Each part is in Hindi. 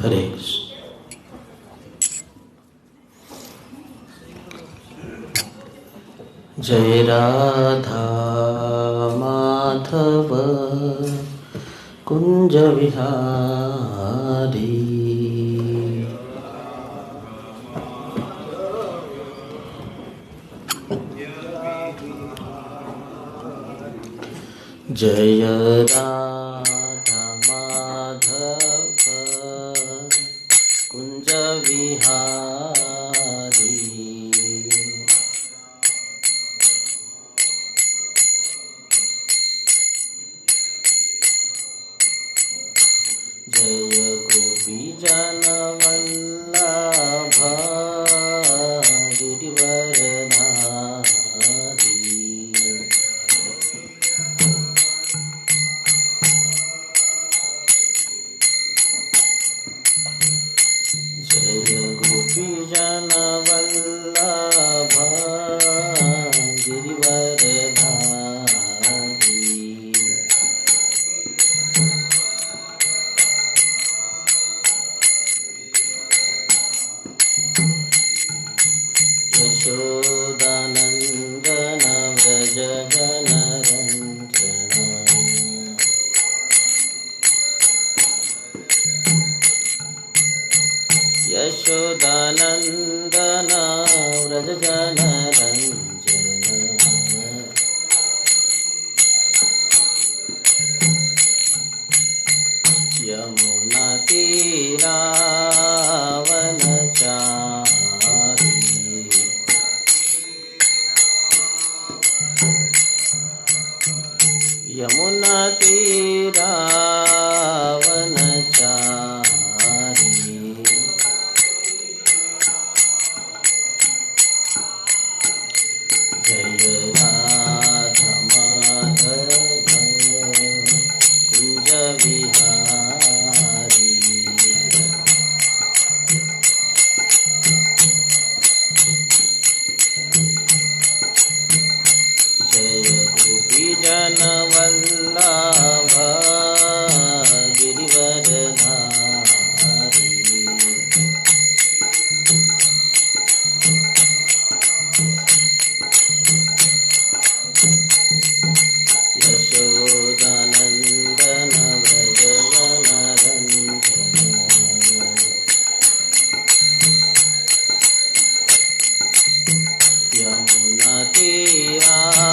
हरे कृष्ण। जय राधा माधव कुंज विहारी, जय राधा माधव कुंज विहारी, जय गोपी जन वल्लभ गिरिवरधारी, जय गोपी जन वल्लभ गिरिवरधारी, यशोदानन्दन व्रज जनरञ्जन, यशोदानन्दन व्रज जनरञ्जन, यमुना तीरावनचारी, यमुना तीरावनचारी, जय राधा माधव कुंज विहारी, जय गोपी जन वल्लभ गिरिवरधारी, यशोदानन्दन व्रज जनरञ्जन, यमुना तीरावनचारी,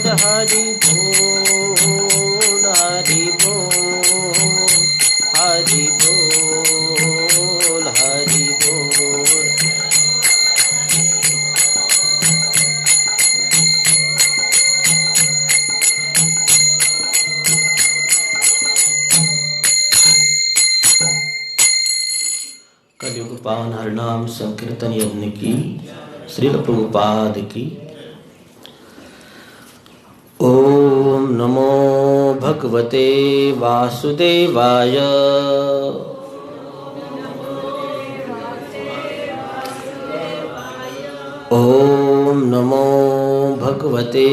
हरि बोल हरि बोल हरि बोल हरि बोल। कलयुग पावन हरिनाम संकीर्तन यज्ञ की श्रील प्रभुपाद की। ओम नमो भगवते वासुदेवाय। ओम नमो भगवते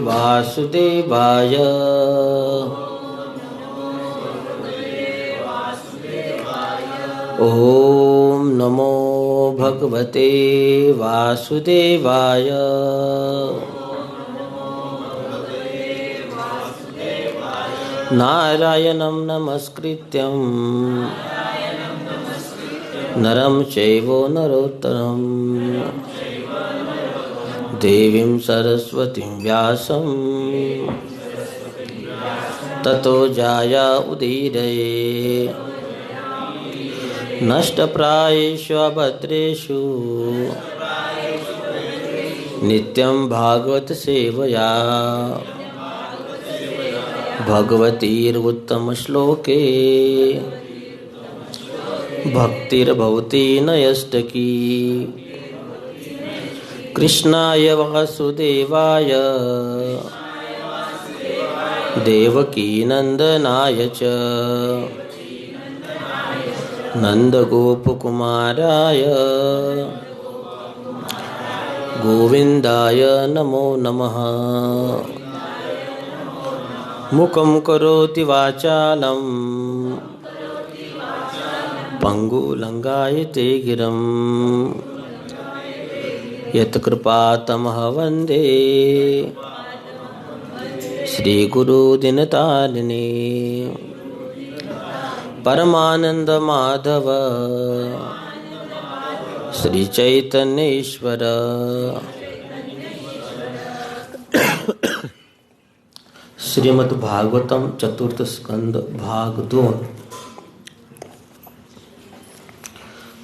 वासुदेवाय। ओम नमो भगवते वासुदेवाय। नारायणं नमस्कृत्यं नरं चैव नरोत्तमं देवीं सरस्वतीं व्यासं ततो जाया उदीरये। नष्टप्रायेषु अभद्रेषु नित्यं भागवत सेवया भगवतीरुत्तमश्लोके भक्तिर्भवति नैष्टकी। कृष्णाय वासुदेवाय देवकी नंदनाय च नंदगोपकुमाराय गोविंदाय नमो नमः। मुखं करोति वाचालं पंगुलंगायते गिरं यत्कृपातमः वन्दे श्रीगुरुदिनतारिणे। परमानंद माधव श्री चैतन्येश्वर। श्रीमद् भागवतम चतुर्थ स्कंद भाग 2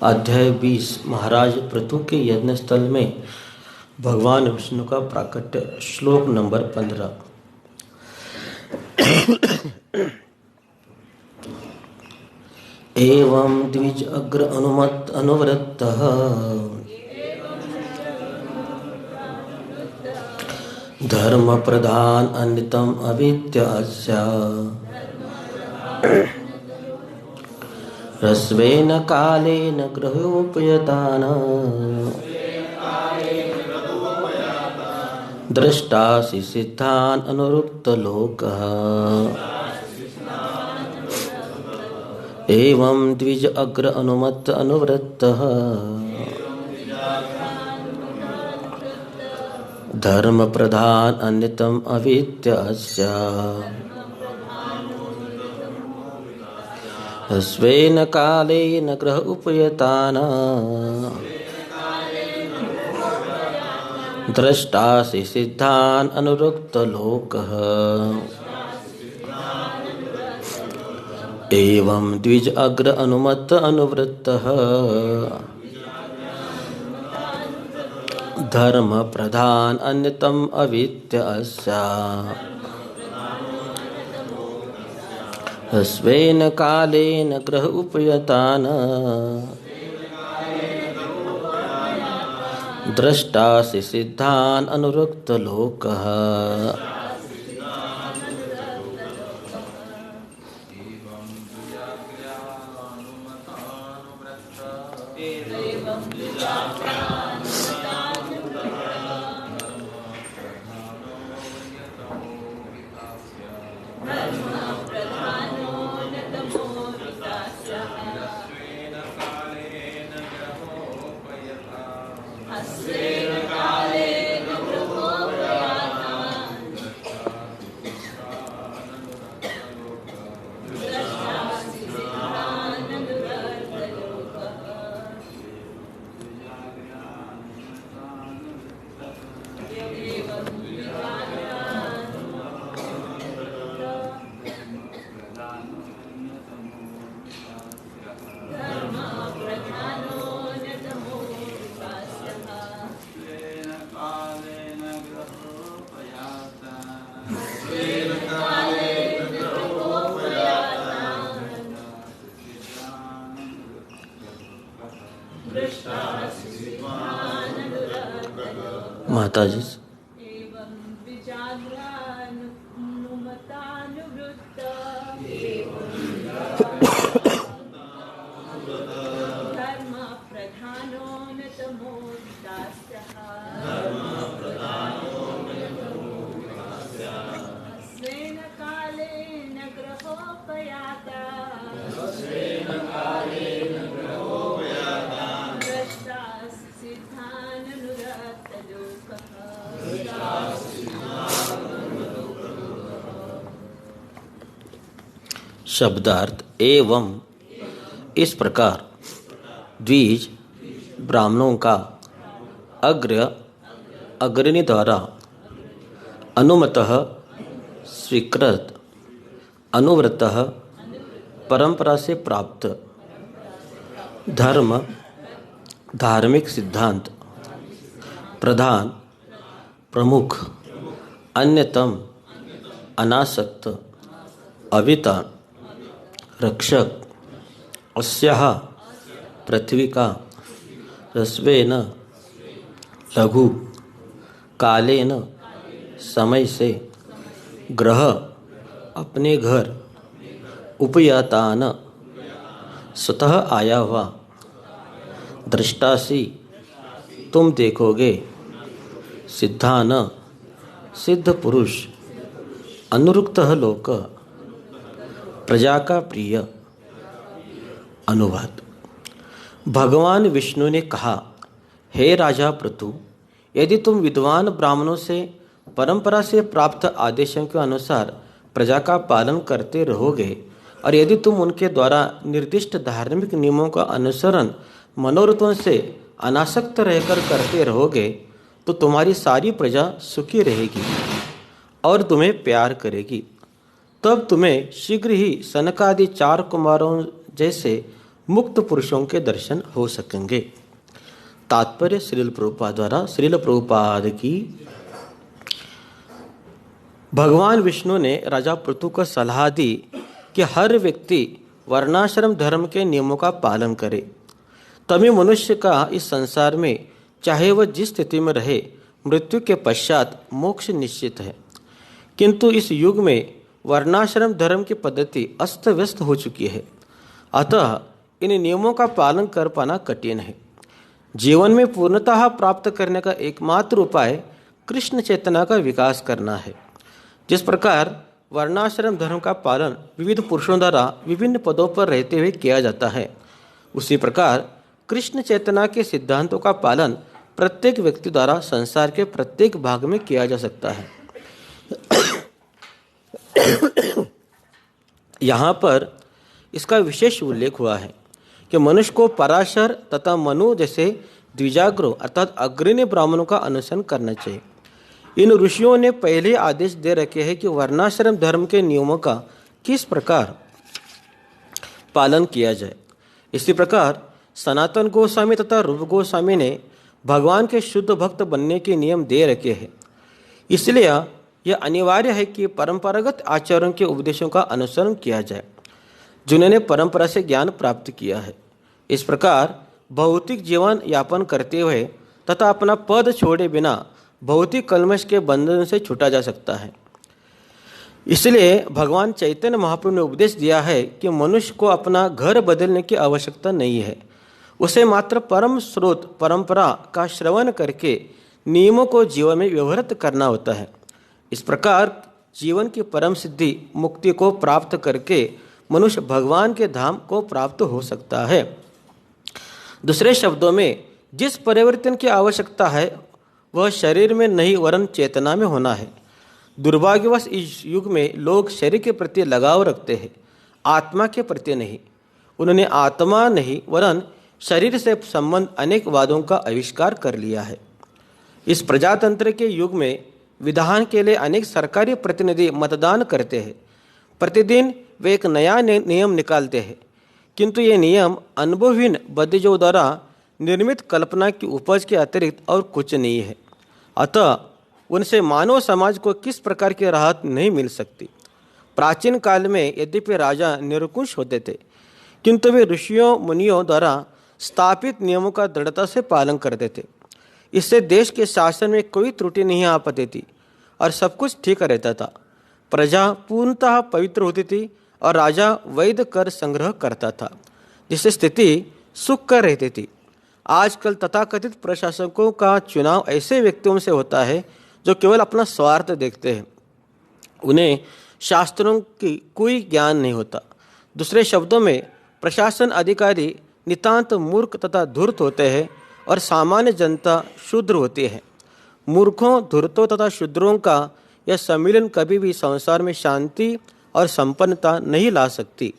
अध्याय 20। महाराज पृथु के यज्ञ स्थल में भगवान विष्णु का प्राकट्य। श्लोक नंबर 15। एवं द्विज अग्र अनुमत अनुवृत्तः धर्म प्रधान अन्यतम अविद्य अस्या रस्वेन कालेन ग्रहोपयतान दृष्टासि सिद्धान अनुरुक्त लोकः। एवं द्विज अग्र अनुमत अनुवृत्तः धर्म प्रधान अन्यतम अविद्य अस्या स्वेन कालेन ग्रह उपयतान दृष्टासि सिद्धान अनुरुक्त लोकः। एवं द्विज अग्र अनुमत अनुवृत्तः धर्म प्रधान अन्यतम अविद्य अस्या स्वेन कालेन ग्रह उपयतान दृष्टासि सिद्धान अनुरुक्त लोकः। माता जी। शब्दार्थ एवं इस प्रकार द्विज ब्राह्मणों का अग्रणी द्वारा अनुमतः स्वीकृत अनुव्रतः परंपरा से प्राप्त धर्म धार्मिक सिद्धांत प्रधान प्रमुख अन्यतम अनासक्त अविता रक्षक अस्याः पृथ्वी का रस्वेन लघु कालेन समय से ग्रह अपने घर उपयातान स्वतः आया हुआ दृष्टासी तुम देखोगे सिद्धान सिद्ध पुरुष अनुरुक्तः लोक प्रजा का प्रिय। अनुवाद। भगवान विष्णु ने कहा, हे राजा पृथु, यदि तुम विद्वान ब्राह्मणों से परंपरा से प्राप्त आदेशों के अनुसार प्रजा का पालन करते रहोगे और यदि तुम उनके द्वारा निर्दिष्ट धार्मिक नियमों का अनुसरण मनोरथों से अनासक्त रहकर करते रहोगे तो तुम्हारी सारी प्रजा सुखी रहेगी और तुम्हें प्यार करेगी। तब तुम्हें शीघ्र ही सनकादि 4 कुमारों जैसे मुक्त पुरुषों के दर्शन हो सकेंगे। तात्पर्य श्रील प्रभुपाद द्वारा। श्रील प्रभुपाद की भगवान विष्णु ने राजा पृथु को सलाह दी कि हर व्यक्ति वर्णाश्रम धर्म के नियमों का पालन करे, तभी मनुष्य का इस संसार में चाहे वह जिस स्थिति में रहे मृत्यु के पश्चात मोक्ष निश्चित है। किंतु इस युग में वर्णाश्रम धर्म की पद्धति अस्त व्यस्त हो चुकी है, अतः इन नियमों का पालन कर पाना कठिन है। जीवन में पूर्णतः प्राप्त करने का एकमात्र उपाय कृष्ण चेतना का विकास करना है। जिस प्रकार वर्णाश्रम धर्म का पालन विविध पुरुषों द्वारा विभिन्न पदों पर रहते हुए किया जाता है, उसी प्रकार कृष्ण चेतना के सिद्धांतों का पालन प्रत्येक व्यक्ति द्वारा संसार के प्रत्येक भाग में किया जा सकता है। यहाँ पर इसका विशेष उल्लेख हुआ है कि मनुष्य को पराशर तथा मनु जैसे द्विजाग्रो अर्थात अग्रणी ब्राह्मणों का अनुसरण करना चाहिए। इन ऋषियों ने पहले आदेश दे रखे हैं कि वर्णाश्रम धर्म के नियमों का किस प्रकार पालन किया जाए। इसी प्रकार सनातन गोस्वामी तथा रूप गोस्वामी ने भगवान के शुद्ध भक्त बनने के नियम दे रखे हैं। इसलिए यह अनिवार्य है कि परंपरागत आचार्यों के उपदेशों का अनुसरण किया जाए जिन्होंने परंपरा से ज्ञान प्राप्त किया है। इस प्रकार भौतिक जीवन यापन करते हुए तथा अपना पद छोड़े बिना भौतिक कल्मश के बंधन से छूटा जा सकता है। इसलिए भगवान चैतन्य महाप्रभु ने उपदेश दिया है कि मनुष्य को अपना घर बदलने की आवश्यकता नहीं है, उसे मात्र परम स्रोत परंपरा का श्रवण करके नियमों को जीवन में व्यवहारित करना होता है। इस प्रकार जीवन की परम सिद्धि मुक्ति को प्राप्त करके मनुष्य भगवान के धाम को प्राप्त हो सकता है। दूसरे शब्दों में जिस परिवर्तन की आवश्यकता है वह शरीर में नहीं वरन चेतना में होना है। दुर्भाग्यवश इस युग में लोग शरीर के प्रति लगाव रखते हैं, आत्मा के प्रति नहीं। उन्होंने आत्मा नहीं वरन शरीर से संबंध अनेक वादों का आविष्कार कर लिया है। इस प्रजातंत्र के युग में विधान के लिए अनेक सरकारी प्रतिनिधि मतदान करते हैं। प्रतिदिन वे एक नया नियम निकालते हैं, किंतु ये नियम अनुभवहीन बद्धियों द्वारा निर्मित कल्पना की उपज के अतिरिक्त और कुछ नहीं है। अतः उनसे मानव समाज को किस प्रकार की राहत नहीं मिल सकती। प्राचीन काल में यद्यपि राजा निरंकुश होते थे, किंतु वे ऋषियों मुनियों द्वारा स्थापित नियमों का दृढ़ता से पालन करते थे। इससे देश के शासन में कोई त्रुटि नहीं आ पाती थी और सब कुछ ठीक रहता था। प्रजा पूर्णतः पवित्र होती थी और राजा वैध कर संग्रह करता था, जिससे स्थिति सुख कर रहती थी। आजकल तथाकथित प्रशासकों का चुनाव ऐसे व्यक्तियों से होता है जो केवल अपना स्वार्थ देखते हैं। उन्हें शास्त्रों की कोई ज्ञान नहीं होता। दूसरे शब्दों में, प्रशासन अधिकारी नितांत मूर्ख तथा धूर्त होते हैं और सामान्य जनता शूद्र होती है। मूर्खों, धूर्तों तथा शूद्रों का यह सम्मिलन कभी भी संसार में शांति और संपन्नता नहीं ला सकती।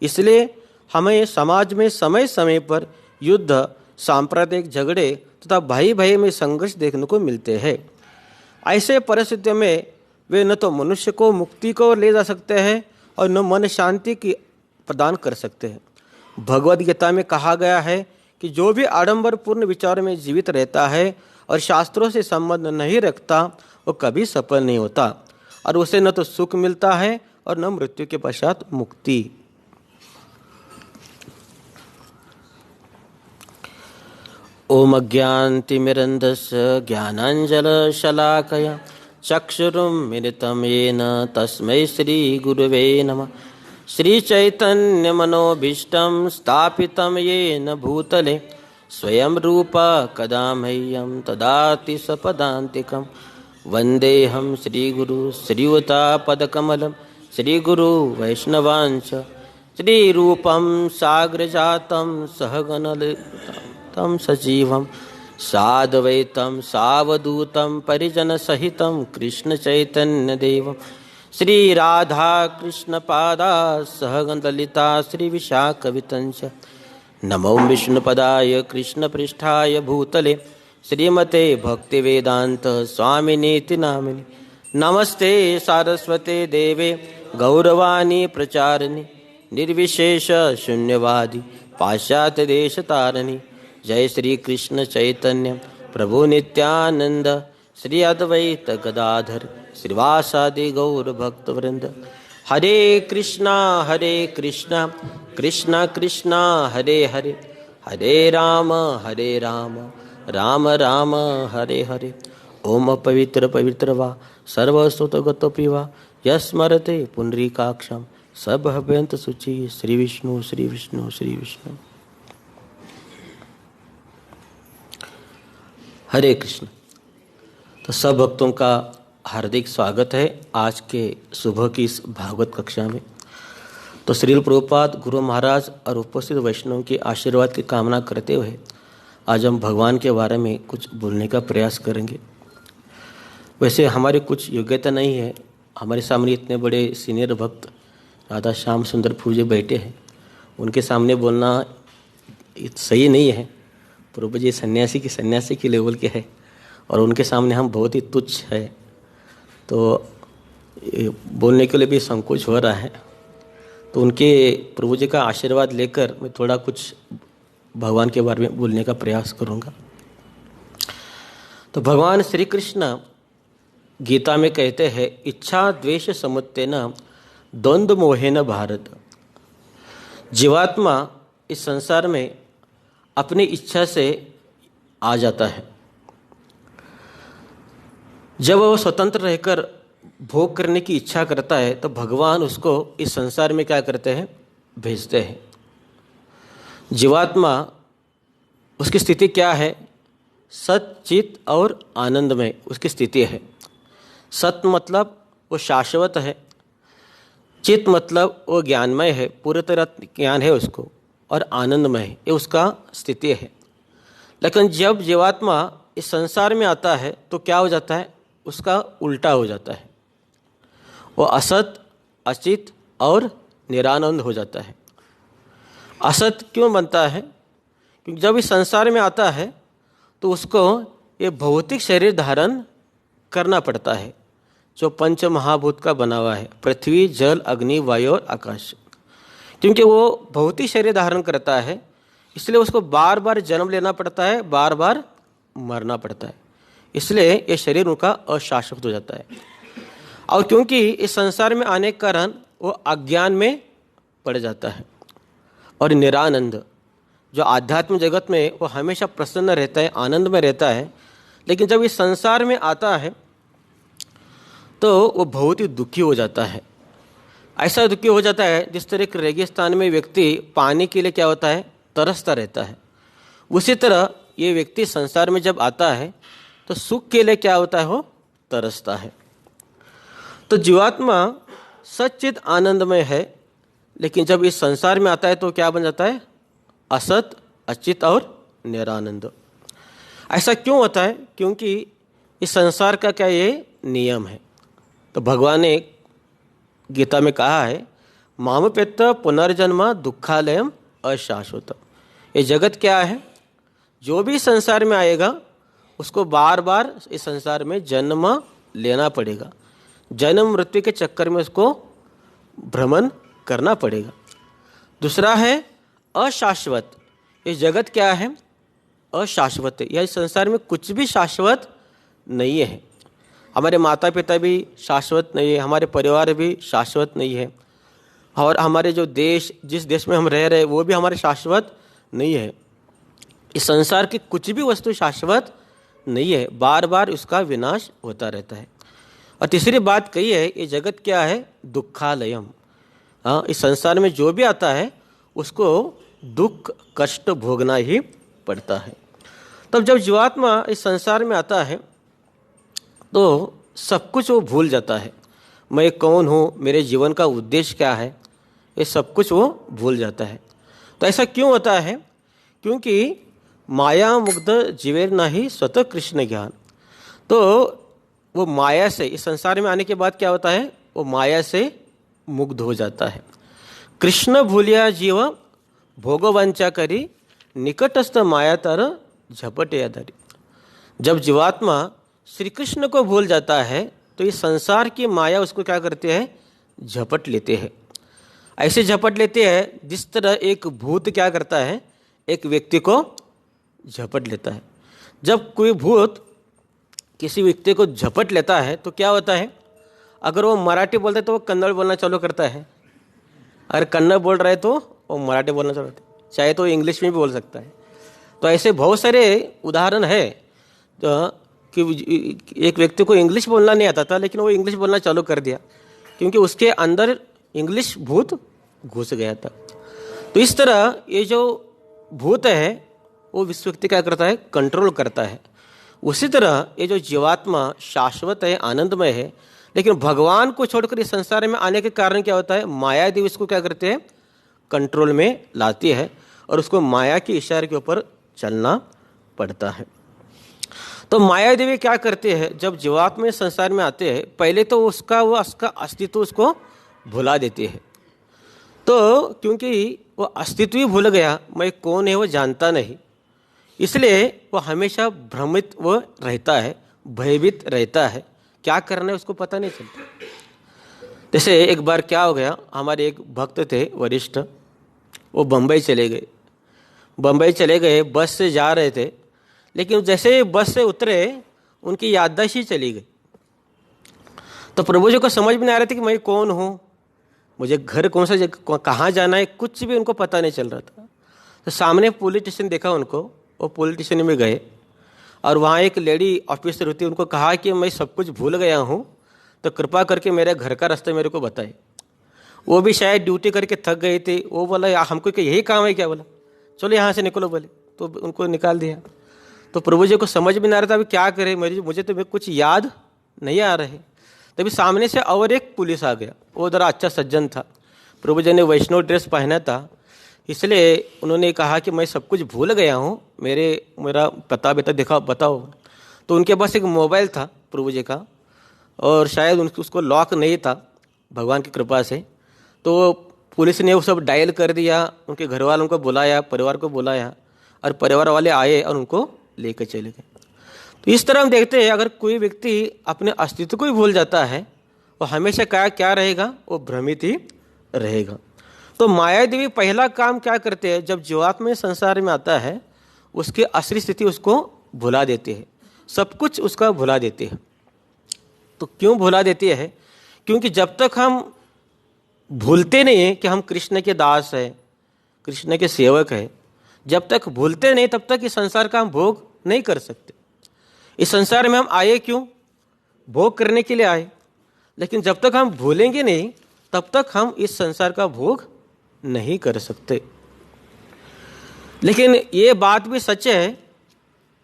इसलिए हमें समाज में समय समय पर युद्ध, सांप्रदायिक झगड़े तथा भाई भाई में संघर्ष देखने को मिलते हैं। ऐसे परिस्थितियों में वे न तो मनुष्य को मुक्ति को ले जा सकते हैं और न मन शांति की प्रदान कर सकते हैं। भगवद गीता में कहा गया है कि जो भी आडंबरपूर्ण विचारों में जीवित रहता है और शास्त्रों से संबंध नहीं रखता, वो कभी सफल नहीं होता और उसे न तो सुख मिलता है और न मृत्यु के पश्चात मुक्ति। ओम अज्ञानतिमिरन्धस्य ज्ञानाञ्जनशलाकया चक्षुरुन्मिलितं येन तस्मै श्रीगुरवे नमः। श्रीचैतन्यमनोभीष्टं स्थापितं येन भूतले स्वयं रूपा कदा मह्यं ददाति स्वपदान्तिकं। वन्देऽहं श्रीगुरु श्रीयुतापदकमलं श्रीगुरु वैष्णवांच श्रीरूपं साग्रजातं सहगणललितं सजीवं साद्वैतं सावधूतं परिजनसहितं कृष्णचैतन्यदेवं श्रीराधाकृष्णपादा सहगणललिता श्रीविशाखवितञ्च। नमो विष्णुपदाय कृष्णपृष्ठाय भूतले श्रीमते भक्तिवेदांत स्वामिनीति नामिने। नमस्ते सारस्वते देवे गौरवाणी प्रचारिणे निर्विशेष शून्यवादी पाश्चात्य देश तारिणी। जय श्री कृष्ण चैतन्य प्रभु नित्यानंद श्री अद्वैत गदाधर श्रीवासादि गौर भक्तवृंद। हरे कृष्णा कृष्णा कृष्णा हरे हरे, हरे राम राम राम हरे हरे। ओम पवित्र पवित्र वा सर्वस्तुतगतोऽपि वा यस्मरते पुंडरीकाक्षं सभव्यंत शुचि। श्री विष्णु श्री विष्णु श्री विष्णु। हरे कृष्ण। तो सब भक्तों का हार्दिक स्वागत है आज के सुबह की इस भागवत कक्षा में। तो श्रील प्रभुपाद, गुरु महाराज और उपस्थित वैष्णव के आशीर्वाद की कामना करते हुए आज हम भगवान के बारे में कुछ बोलने का प्रयास करेंगे। वैसे हमारी कुछ योग्यता नहीं है, हमारे सामने इतने बड़े सीनियर भक्त राधा श्याम सुंदर प्रभु बैठे हैं, उनके सामने बोलना सही नहीं है। प्रभु जी सन्यासी के लेवल के है और उनके सामने हम बहुत ही तुच्छ है, तो बोलने के लिए भी संकोच हो रहा है। तो उनके प्रभु जी का आशीर्वाद लेकर मैं थोड़ा कुछ भगवान के बारे में बोलने का प्रयास करूंगा। तो भगवान श्री कृष्ण गीता में कहते हैं, इच्छा द्वेष समुत्तेन द्वंद्व मोहेन भारत। जीवात्मा इस संसार में अपनी इच्छा से आ जाता है। जब वह स्वतंत्र रहकर भोग करने की इच्छा करता है तो भगवान उसको इस संसार में क्या करते हैं, भेजते हैं। जीवात्मा उसकी स्थिति क्या है, सत चित और आनंद में उसकी स्थिति है। सत मतलब वो शाश्वत है, चित मतलब वो ज्ञानमय है, पूरी तरह ज्ञान है उसको, और आनंदमय है, ये उसका स्थिति है। लेकिन जब जीवात्मा इस संसार में आता है तो क्या हो जाता है, उसका उल्टा हो जाता है। वो असत, अचित और निरानंद हो जाता है। असत क्यों बनता है, क्योंकि जब इस संसार में आता है तो उसको ये भौतिक शरीर धारण करना पड़ता है, जो पंच महाभूत का बना हुआ है, पृथ्वी, जल, अग्नि, वायु और आकाश। क्योंकि वो भौतिक शरीर धारण करता है, इसलिए उसको बार बार जन्म लेना पड़ता है, बार बार मरना पड़ता है। इसलिए ये शरीर उनका अशाश्वत हो जाता है। और क्योंकि इस संसार में आने के कारण वो अज्ञान में पड़ जाता है। और निरानंद, जो आध्यात्मिक जगत में वो हमेशा प्रसन्न रहता है, आनंद में रहता है, लेकिन जब इस संसार में आता है तो वो बहुत ही दुखी हो जाता है। ऐसा दुखी हो जाता है जिस तरह के रेगिस्तान में व्यक्ति पानी के लिए क्या होता है, तरसता रहता है। उसी तरह ये व्यक्ति संसार में जब आता है तो सुख के लिए क्या होता है, वो तरसता है। तो जीवात्मा सच्चित आनंदमय है, लेकिन जब इस संसार में आता है तो क्या बन जाता है, असत, अचित और निरानंद। ऐसा क्यों होता है? क्योंकि इस संसार का क्या ये नियम है। तो भगवान ने गीता में कहा है, मामपेत्त पुनर्जन्म दुखालयम अशाश्वत। ये जगत क्या है, जो भी संसार में आएगा उसको बार बार इस संसार में जन्म लेना पड़ेगा, जन्म मृत्यु के चक्कर में उसको भ्रमण करना पड़ेगा। दूसरा है अशाश्वत। ये जगत क्या है, अशाश्वत है। यह संसार में कुछ भी शाश्वत नहीं है। हमारे माता पिता भी शाश्वत नहीं है, हमारे परिवार भी शाश्वत नहीं है, और हमारे जो देश, जिस देश में हम रह रहे हैं वो भी हमारे शाश्वत नहीं है। इस संसार की कुछ भी वस्तु शाश्वत नहीं है, बार बार उसका विनाश होता रहता है। और तीसरी बात कही है, ये जगत क्या है, दुखालयम। हाँ, इस संसार में जो भी आता है उसको दुख कष्ट भोगना ही पड़ता है। तब जब जीवात्मा इस संसार में आता है तो सब कुछ वो भूल जाता है। मैं कौन हूँ, मेरे जीवन का उद्देश्य क्या है, ये सब कुछ वो भूल जाता है। तो ऐसा क्यों होता है? क्योंकि माया मुग्ध जीवेर नाही स्वतः कृष्ण ज्ञान। तो वो माया से, इस संसार में आने के बाद क्या होता है, वो माया से मुग्ध हो जाता है। कृष्ण भूलिया जीव भोगवंचा करी, निकटस्थ माया तर झपटे धरी। जब जीवात्मा श्री कृष्ण को भूल जाता है तो इस संसार की माया उसको क्या करते हैं, झपट लेते हैं। ऐसे झपट लेते हैं जिस तरह एक भूत क्या करता है, एक व्यक्ति को झपट लेता है। जब कोई भूत किसी व्यक्ति को झपट लेता है तो क्या होता है, अगर वो मराठी बोलता है तो वो कन्नड़ बोलना चालू करता है, अगर कन्नड़ बोल रहा है तो वो मराठी बोलना चालू करता है, चाहे तो इंग्लिश में भी बोल सकता है। तो ऐसे बहुत सारे उदाहरण है तो कि एक व्यक्ति को इंग्लिश बोलना नहीं आता था, लेकिन वो इंग्लिश बोलना चालू कर दिया क्योंकि उसके अंदर इंग्लिश भूत घुस गया था। तो इस तरह ये जो भूत है वो विश्व व्यक्ति क्या करता है, कंट्रोल करता है। उसी तरह ये जो जीवात्मा शाश्वत है, आनंदमय है, लेकिन भगवान को छोड़कर इस संसार में आने के कारण क्या होता है, माया देवी इसको क्या करते हैं, कंट्रोल में लाती है और उसको माया के इशारे के ऊपर चलना पड़ता है। तो माया देवी क्या करते हैं, जब जीवात्मा इस संसार में आते हैं पहले तो उसका अस्तित्व उसको भुला देती है। तो क्योंकि वो अस्तित्व ही भूल गया, मैं कौन है वो जानता नहीं, इसलिए वो हमेशा भ्रमित वो रहता है, भयभीत रहता है, क्या करना है उसको पता नहीं चलता। जैसे एक बार क्या हो गया, हमारे एक भक्त थे वरिष्ठ, वो बम्बई चले गए। बम्बई चले गए, बस से जा रहे थे, लेकिन जैसे बस से उतरे उनकी याददाश्त ही चली गई। तो प्रभु जी को समझ में नहीं आ रहा था कि मैं कौन हूँ, मुझे घर कौन सा जगह, कहाँ जाना है, कुछ भी उनको पता नहीं चल रहा था। तो सामने पुलिस स्टेशन देखा उनको, वो पुलिस स्टेशन में गए और वहाँ एक लेडी ऑफिसर होती, उनको कहा कि मैं सब कुछ भूल गया हूँ, तो कृपा करके मेरे घर का रास्ता मेरे को बताए। वो भी शायद ड्यूटी करके थक गए थे। वो बोला हमको क्या यही काम है क्या? बोला चलो यहाँ से निकलो। बोले तो उनको निकाल दिया। तो प्रभु जी को समझ में नहीं आ रहा था अभी क्या करें, मुझे तो कुछ याद नहीं आ रहे। तभी सामने से और एक पुलिस आ गया, वो ज़रा अच्छा सज्जन था। प्रभु जी ने वैष्णव ड्रेस पहना था, इसलिए उन्होंने कहा कि मैं सब कुछ भूल गया हूँ, मेरा पता बेटा दिखाओ, बताओ। तो उनके पास एक मोबाइल था प्रभु जी का, और शायद उसको लॉक नहीं था भगवान की कृपा से। तो पुलिस ने वो सब डायल कर दिया, उनके घर वालों को बुलाया, परिवार को बुलाया, और परिवार वाले आए और उनको लेकर चले गए। तो इस तरह हम देखते हैं अगर कोई व्यक्ति अपने अस्तित्व को ही भूल जाता है वो हमेशा क्या रहेगा, वो भ्रमित ही रहेगा। तो माया देवी पहला काम क्या करते हैं, जब जीवात्मा संसार में आता है उसकी असली स्थिति उसको भुला देते हैं, सब कुछ उसका भुला देते हैं। तो क्यों भुला देती है? क्योंकि जब तक हम भूलते नहीं हैं कि हम कृष्ण के दास हैं, कृष्ण के सेवक हैं, जब तक भूलते नहीं तब तक इस संसार का हम भोग नहीं कर सकते। इस संसार में हम आए क्यों? भोग करने के लिए आए। लेकिन जब तक हम भूलेंगे नहीं तब तक हम इस संसार का भोग नहीं कर सकते। लेकिन ये बात भी सच है,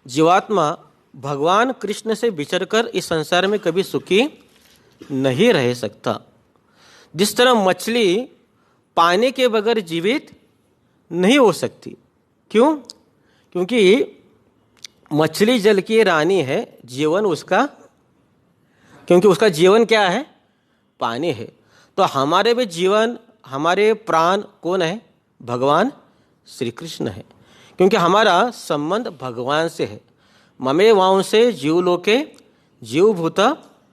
जीवात्मा भगवान कृष्ण से बिछड़कर इस संसार में कभी सुखी नहीं रह सकता। जिस तरह मछली पानी के बगैर जीवित नहीं हो सकती। क्यों? क्योंकि मछली जल की रानी है, जीवन उसका, क्योंकि उसका जीवन क्या है? पानी है। तो हमारे भी जीवन, हमारे प्राण कौन है? भगवान श्री कृष्ण है। क्योंकि हमारा संबंध भगवान से है। ममे वांसे जीवलोके जीवभूत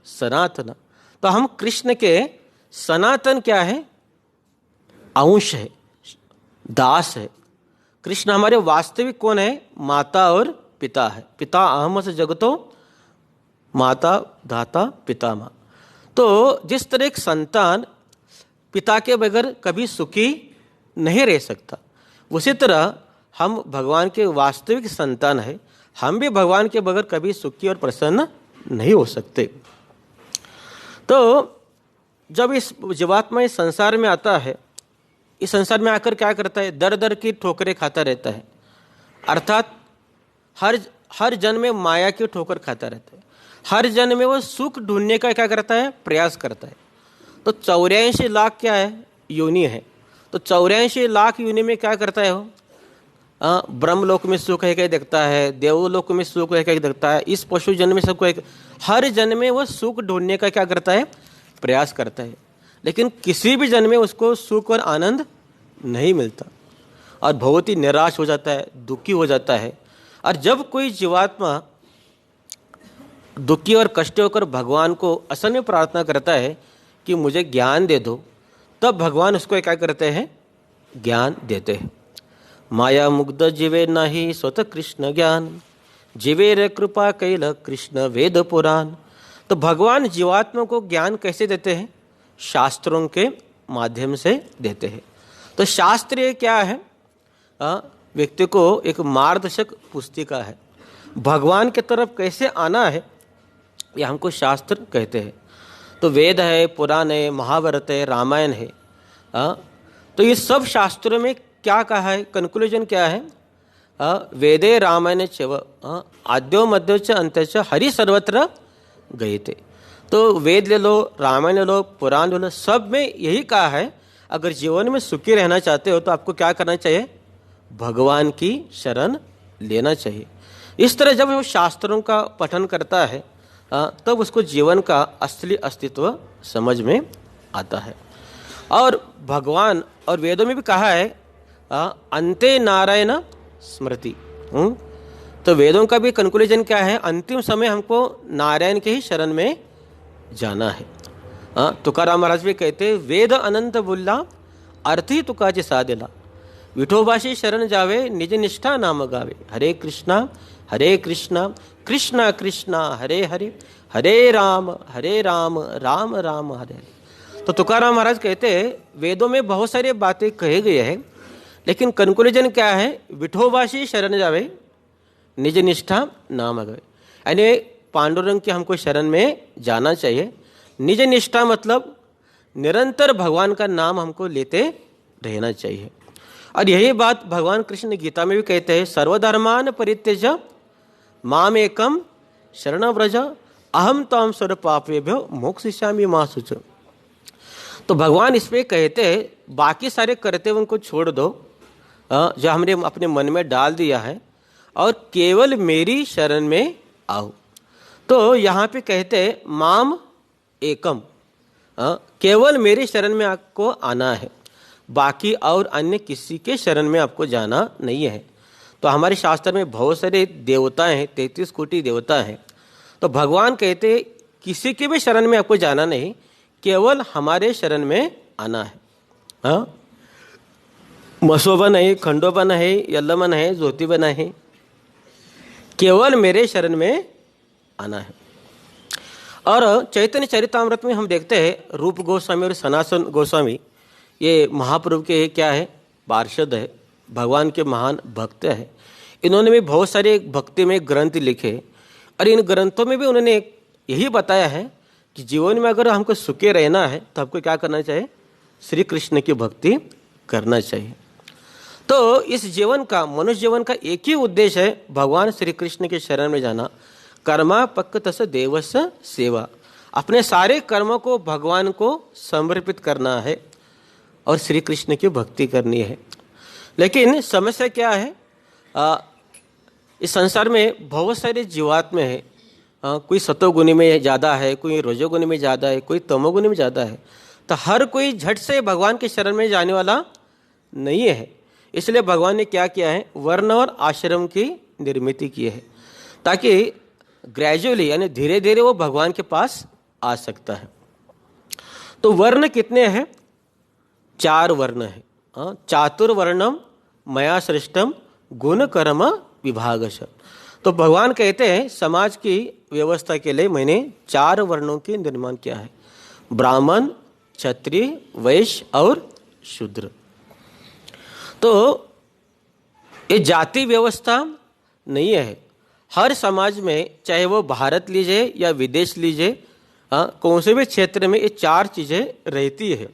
सनातन। तो हम कृष्ण के सनातन क्या है? अंश है, दास है। कृष्ण हमारे वास्तविक कौन है? माता और पिता है। पिता अहमस जगतो माता धाता पिता माँ। तो जिस तरह एक संतान पिता के बगैर कभी सुखी नहीं रह सकता, उसी तरह हम भगवान के वास्तविक संतान है। हम भी भगवान के बगैर कभी सुखी और प्रसन्न नहीं हो सकते। तो जब इस जीवात्मा इस संसार में आता है, इस संसार में आकर क्या करता है? दर दर की ठोकरें खाता रहता है। अर्थात हर जन्म में माया की ठोकर खाता रहता है। हर जन्म में वो सुख ढूंढने का क्या करता है? प्रयास करता है। तो 84 लाख क्या है? योनि है। तो 84 लाख योनि में क्या करता है वो? ब्रह्मलोक में सुख है क्या देखता है, देवलोक में सुख है क्या देखता है, इस पशु जन्म में सबको हर जन्म में वो सुख ढूंढने का क्या करता है? प्रयास करता है। लेकिन किसी भी जन्म में उसको सुख और आनंद नहीं मिलता और बहुत ही निराश हो जाता है, दुखी हो जाता है। और जब कोई जीवात्मा दुखी और कष्ट होकर भगवान को असल में प्रार्थना करता है कि मुझे ज्ञान दे दो, तब भगवान उसको क्या करते हैं? ज्ञान देते हैं। माया मुग्ध जीवे नाही स्वतः कृष्ण ज्ञान, जीवे रे कृपा कैल कृष्ण वेद पुराण। तो भगवान जीवात्मा को ज्ञान कैसे देते हैं? शास्त्रों के माध्यम से देते हैं। तो शास्त्र क्या है? व्यक्ति को एक मार्गदर्शक पुस्तिका है। भगवान की तरफ कैसे आना है यह हमको शास्त्र कहते हैं। तो वेद है, पुराण है, महाभारत है, रामायण है। तो ये सब शास्त्रों में क्या कहा है? कंक्लूजन क्या है? वेदे रामायण चैव आद्यो मध्यो च अंत्य च हरि सर्वत्र गए थे। तो वेद ले लो, रामायण ले लो, पुराण ले लो, सब में यही कहा है अगर जीवन में सुखी रहना चाहते हो तो आपको क्या करना चाहिए? भगवान की शरण लेना चाहिए। इस तरह जब वो शास्त्रों का पठन करता है तब उसको जीवन का असली अस्तित्व समझ में आता है। और भगवान और वेदों में भी कहा है अंते नारायण स्मृति। तो वेदों का भी कंक्लूजन क्या है? अंतिम समय हमको नारायण के ही शरण में जाना है। तुकाराम महाराज भी कहते हैं वेद अनंत बुल्ला अर्थी तुकाचे साधेला, विठोबाशी शरण जावे निज निष्ठा नाम गावे। हरे कृष्णा कृष्णा कृष्णा हरे हरे, हरे राम राम राम हरे हरे। तो तुकाराम महाराज कहते हैं वेदों में बहुत सारी बातें कहे गए हैं, लेकिन कंक्लूजन क्या है? विठोबाशी शरण जावे निज निष्ठा नाम गावे। यानी पांडुरंग की हमको शरण में जाना चाहिए। निज निष्ठा मतलब निरंतर भगवान का नाम हमको लेते रहना चाहिए। और यही बात भगवान कृष्ण गीता में भी कहते हैं सर्वधर्मान परित्यज माम एकम शरण व्रज अहम ताम सर्व पापेभ्यो मोक्षयिष्यामि मा शुचि। तो भगवान इस पे कहते हैं बाकी सारे कर्तव्य उनको छोड़ दो जो हमने अपने मन में डाल दिया है और केवल मेरी शरण में आओ। तो यहाँ पे कहते हैं माम एकम, केवल मेरी शरण में आपको आना है, बाकी और अन्य किसी के शरण में आपको जाना नहीं है। तो हमारे शास्त्र में बहुत सारे देवताएं हैं, 33 कोटि देवता हैं। तो भगवान कहते हैं किसी के भी शरण में आपको जाना नहीं, केवल हमारे शरण में आना है। मसोबन है, खंडोबन है, यल्लमन है, ज्योतिबन है, केवल मेरे शरण में आना है। और चैतन्य चरितामृत में हम देखते हैं रूप गोस्वामी और सनातन गोस्वामी ये महाप्रभु के क्या है? पार्षद है। भगवान के महान भक्त हैं। इन्होंने भी बहुत सारे भक्ति में ग्रंथ लिखे और इन ग्रंथों में भी उन्होंने यही बताया है कि जीवन में अगर हमको सुखी रहना है तो हमको क्या करना चाहिए, श्री कृष्ण की भक्ति करना चाहिए। तो इस जीवन का, मनुष्य जीवन का एक ही उद्देश्य है, भगवान श्री कृष्ण के शरण में जाना। कर्मा पक्कतस देवस सेवा, अपने सारे कर्मों को भगवान को समर्पित करना है और श्री कृष्ण की भक्ति करनी है। लेकिन समस्या क्या है, इस संसार में बहुत सारे जीवात्मा है। कोई सतोगुणी में ज़्यादा है, कोई रजोगुणी में ज़्यादा है, कोई तमोगुणी में ज़्यादा है। तो हर कोई झट से भगवान के शरण में जाने वाला नहीं है। इसलिए भगवान ने क्या किया है, वर्ण और आश्रम की निर्मित की है, ताकि ग्रेजुअली यानी धीरे धीरे वो भगवान के पास आ सकता है। तो वर्ण कितने हैं, 4 वर्ण है। चातुर्वर्णम मया सृष्टम गुण कर्म विभागश। तो भगवान कहते हैं समाज की व्यवस्था के लिए मैंने 4 वर्णों के निर्माण किया है, ब्राह्मण, क्षत्रिय, वैश्य और शूद्र। तो ये जाति व्यवस्था नहीं है। हर समाज में, चाहे वो भारत लीजिए या विदेश लीजिए, कौन से भी क्षेत्र में ये 4 चीज़ें रहती है।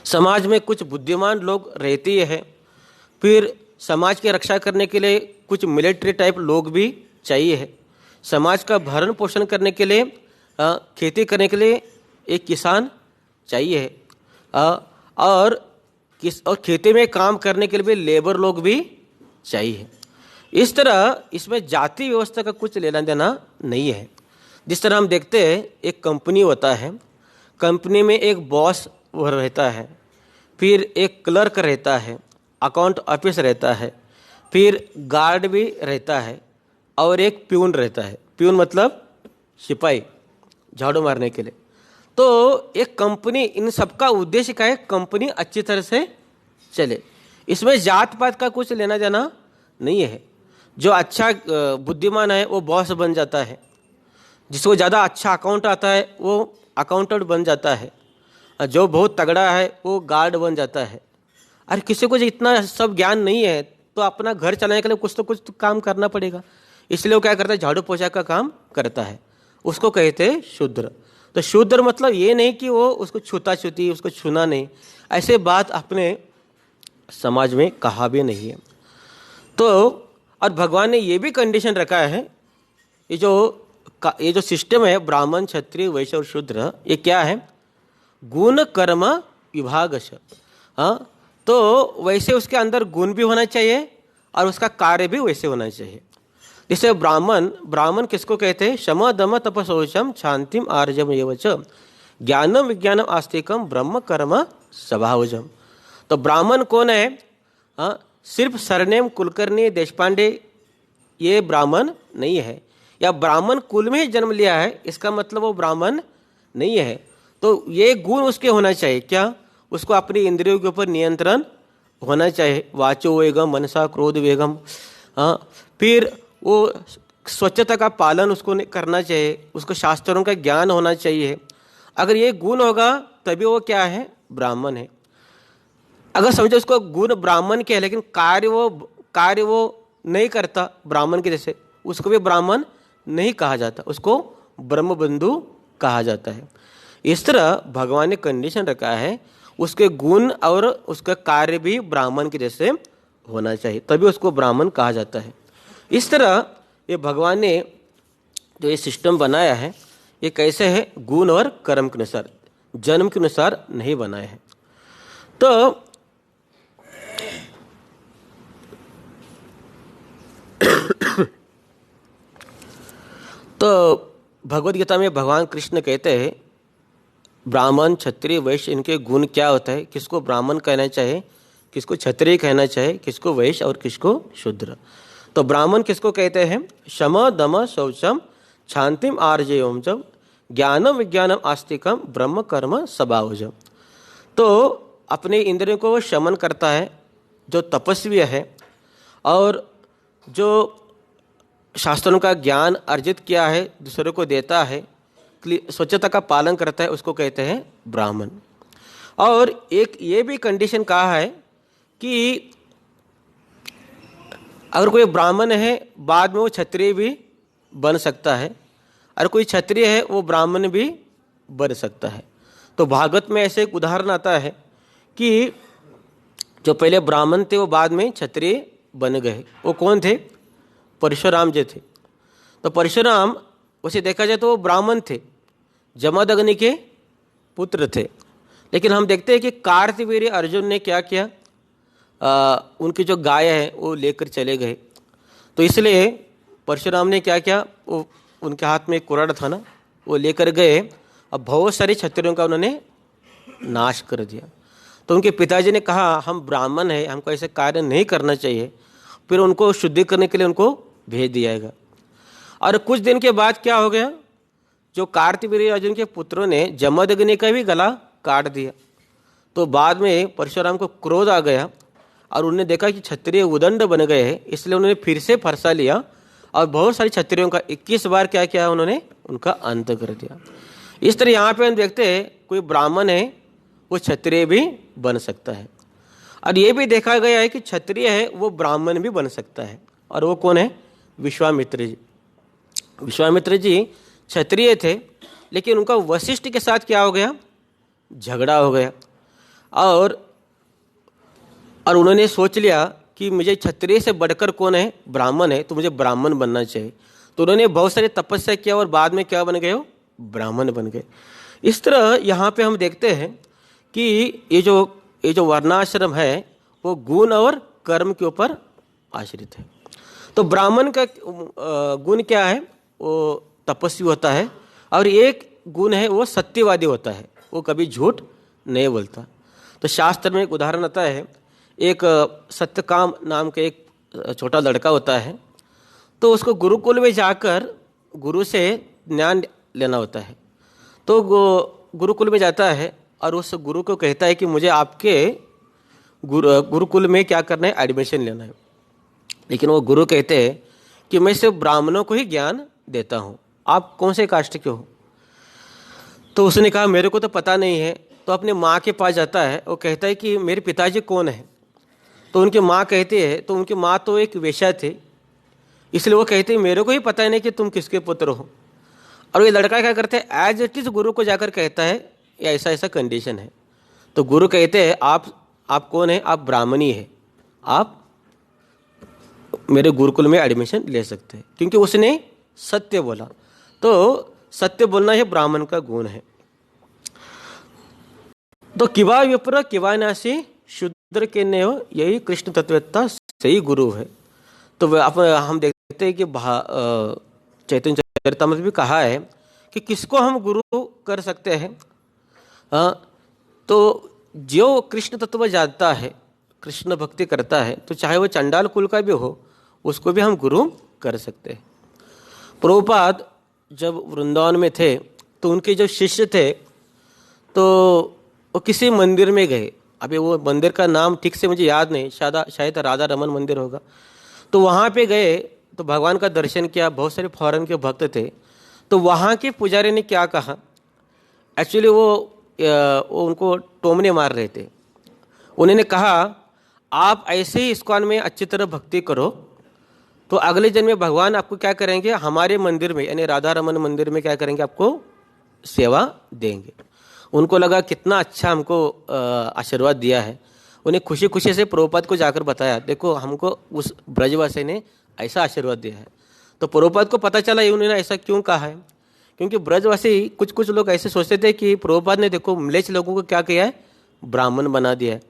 समाज में कुछ बुद्धिमान लोग रहती है, फिर समाज की रक्षा करने के लिए कुछ मिलिट्री टाइप लोग भी चाहिए है, समाज का भरण पोषण करने के लिए, खेती करने के लिए एक किसान चाहिए है, और खेती में काम करने के लिए भी लेबर लोग भी चाहिए। इस तरह इसमें जाति व्यवस्था का कुछ लेना देना नहीं है। जिस तरह हम देखते हैं एक कंपनी होता है, कंपनी में एक बॉस रहता है, फिर एक क्लर्क रहता है, अकाउंट ऑफिस रहता है, फिर गार्ड भी रहता है और एक प्यून रहता है। प्यून मतलब सिपाही, झाड़ू मारने के लिए। तो एक कंपनी, इन सबका उद्देश्य क्या है, कंपनी अच्छी तरह से चले। इसमें जात पात का कुछ लेना देना नहीं है। जो अच्छा बुद्धिमान है वो बॉस बन जाता है, जिसको ज़्यादा अच्छा अकाउंट आता है वो अकाउंटेंट बन जाता है, जो बहुत तगड़ा है वो गार्ड बन जाता है। अरे किसी को इतना सब ज्ञान नहीं है तो अपना घर चलाने के लिए कुछ तो काम करना पड़ेगा। इसलिए वो क्या करता है, झाड़ू पोछा का काम करता है, उसको कहते हैं शूद्र। तो शूद्र मतलब ये नहीं कि वो उसको छूता छूती, उसको छूना नहीं, ऐसे बात अपने समाज में कहा भी नहीं है। तो और भगवान ने ये भी कंडीशन रखा है, ये जो सिस्टम है ब्राह्मण, क्षत्रिय, वैश्य और शूद्र, ये क्या है, गुण कर्म विभागश। तो वैसे उसके अंदर गुण भी होना चाहिए और उसका कार्य भी वैसे होना चाहिए। जैसे ब्राह्मण किसको कहते हैं, शम दम तप शौचम शांतिम आर्जम एवच ज्ञानम विज्ञानम आस्तिकम ब्रह्म कर्म स्वभावजम। तो ब्राह्मण कौन है, सिर्फ सरनेम कुलकर्णी देशपांडे ये ब्राह्मण नहीं है, या ब्राह्मण कुल में ही जन्म लिया है इसका मतलब वो ब्राह्मण नहीं है। तो ये गुण उसके होना चाहिए, क्या, उसको अपनी इंद्रियों के ऊपर नियंत्रण होना चाहिए, वाचो वेगम मनसा क्रोध वेगम। फिर वो स्वच्छता का पालन उसको करना चाहिए, उसको शास्त्रों का ज्ञान होना चाहिए। अगर ये गुण होगा तभी वो क्या है, ब्राह्मण है। अगर समझो उसको गुण ब्राह्मण के है लेकिन कार्य वो नहीं करता ब्राह्मण के जैसे, उसको भी ब्राह्मण नहीं कहा जाता, उसको ब्रह्मबंधु कहा जाता है। इस तरह भगवान ने कंडीशन रखा है, उसके गुण और उसका कार्य भी ब्राह्मण के जैसे होना चाहिए, तभी उसको ब्राह्मण कहा जाता है। इस तरह ये भगवान ने जो ये सिस्टम बनाया है, ये कैसे है, गुण और कर्म के अनुसार, जन्म के अनुसार नहीं बनाया है। तो भगवद गीता में भगवान कृष्ण कहते हैं ब्राह्मण, क्षत्रिय, वैश्य इनके गुण क्या होता है, किसको ब्राह्मण कहना चाहिए, किसको क्षत्रिय कहना चाहिए, किसको वैश्य और किसको शूद्र। तो ब्राह्मण किसको कहते हैं, शम दम शौचम शांतिम आर्जयम ज्ञानम विज्ञानम आस्तिकम ब्रह्म कर्म स्वभावजम। तो अपने इंद्रियों को शमन करता है, जो तपस्वी है और जो शास्त्रों का ज्ञान अर्जित किया है दूसरों को देता है, स्वच्छता का पालन करता है, उसको कहते हैं ब्राह्मण। और एक ये भी कंडीशन कहा है कि अगर कोई ब्राह्मण है बाद में वो क्षत्रिय भी बन सकता है, और कोई क्षत्रिय है वो ब्राह्मण भी बन सकता है। तो भागवत में ऐसे एक उदाहरण आता है कि जो पहले ब्राह्मण थे वो बाद में क्षत्रिय बन गए। वो कौन थे? परशुराम जी थे। तो परशुराम वैसे देखा जाए तो वो ब्राह्मण थे, जमदग्नि के पुत्र थे, लेकिन हम देखते हैं कि कार्तवीर्य अर्जुन ने क्या किया, उनकी जो गाय है वो लेकर चले गए। तो इसलिए परशुराम ने क्या किया, वो उनके हाथ में एक कुराड़ था ना, वो लेकर गए और बहुत सारे क्षत्रियों का उन्होंने नाश कर दिया। तो उनके पिताजी ने कहा हम ब्राह्मण हैं, हमको ऐसे कार्य नहीं करना चाहिए। फिर उनको शुद्धि करने के लिए उनको भेज दिया गया। और कुछ दिन के बाद क्या हो गया, जो कार्तवीर्य अर्जुन के पुत्रों ने जमदग्नि का भी गला काट दिया। तो बाद में परशुराम को क्रोध आ गया और उन्होंने देखा कि क्षत्रिय उदंड बन गए हैं, इसलिए उन्होंने फिर से फरसा लिया और बहुत सारे क्षत्रियों का 21 बार क्या किया, उन्होंने उनका अंत कर दिया। इस तरह यहाँ पे हम देखते हैं कोई ब्राह्मण है वो क्षत्रिय भी बन सकता है, और ये भी देखा गया है कि क्षत्रिय है वो ब्राह्मण भी बन सकता है। और वो कौन है? विश्वामित्र जी। विश्वामित्र जी क्षत्रिय थे, लेकिन उनका वशिष्ठ के साथ क्या हो गया, झगड़ा हो गया, और उन्होंने सोच लिया कि मुझे क्षत्रिय से बढ़कर कौन है, ब्राह्मण है, तो मुझे ब्राह्मण बनना चाहिए। तो उन्होंने बहुत सारी तपस्या किया और बाद में क्या बन गए, वो ब्राह्मण बन गए। इस तरह यहाँ पे हम देखते हैं कि ये जो वर्णाश्रम है वो गुण और कर्म के ऊपर आश्रित है। तो ब्राह्मण का गुण क्या है, वो तपस्वी होता है, और एक गुण है वो सत्यवादी होता है, वो कभी झूठ नहीं बोलता। तो शास्त्र में एक उदाहरण आता है, एक सत्यकाम नाम का एक छोटा लड़का होता है, तो उसको गुरुकुल में जाकर गुरु से ज्ञान लेना होता है। तो गुरुकुल में जाता है और उस गुरु को कहता है कि मुझे आपके गुरुकुल में क्या करना है, एडमिशन लेना है। लेकिन वो गुरु कहते हैं कि मैं सिर्फ ब्राह्मणों को ही ज्ञान देता हूँ, आप कौन से कास्ट के हो? तो उसने कहा मेरे को तो पता नहीं है। तो अपने माँ के पास जाता है, वो कहता है कि मेरे पिताजी कौन है? तो उनकी माँ कहती है, तो उनकी माँ तो एक वेश्या थे, इसलिए वो कहते हैं मेरे को ही पता नहीं कि तुम किसके पुत्र हो। और ये लड़का क्या करते हैं, एज इट इज गुरु को जाकर कहता है ये ऐसा ऐसा कंडीशन है। तो गुरु कहते हैं आप कौन है? आप ब्राह्मणी है, आप मेरे गुरुकुल में एडमिशन ले सकते हैं, क्योंकि उसने सत्य बोला। तो सत्य बोलना ही ब्राह्मण का गुण है। तो किवा विप्र किवा नासी शूद्र के ने हो, यही कृष्ण तत्ववेत्ता सही गुरु है। तो हम देखते हैं कि चैतन्य चरितामृत भी कहा है कि किसको हम गुरु कर सकते हैं। तो जो कृष्ण तत्व जानता है, कृष्ण भक्ति करता है, तो चाहे वो चंडाल कुल का भी हो, उसको भी हम गुरु कर सकते हैं। प्रभुपाद जब वृंदावन में थे तो उनके जो शिष्य थे तो वो किसी मंदिर में गए। अभी वो मंदिर का नाम ठीक से मुझे याद नहीं, शायद राधा रमन मंदिर होगा। तो वहाँ पे गए तो भगवान का दर्शन किया, बहुत सारे फॉरेन के भक्त थे। तो वहाँ के पुजारी ने क्या कहा, एक्चुअली वो उनको टोमने मार रहे थे। उन्होंने कहा आप ऐसे ही इस्कॉन में अच्छी तरह भक्ति करो तो अगले जन्म में भगवान आपको क्या करेंगे, हमारे मंदिर में यानी राधा रमन मंदिर में क्या करेंगे, आपको सेवा देंगे। उनको लगा कितना अच्छा हमको आशीर्वाद दिया है। उन्हें खुशी खुशी से प्रभुपाद को जाकर बताया, देखो हमको उस ब्रजवासी ने ऐसा आशीर्वाद दिया है। तो प्रभुपाद को पता चला उन्होंने ऐसा क्यों कहा है, क्योंकि ब्रजवासी कुछ लोग ऐसे सोचते थे कि प्रभुपाद ने देखो म्लेच्छ लोगों को क्या किया है, ब्राह्मण बना दिया है।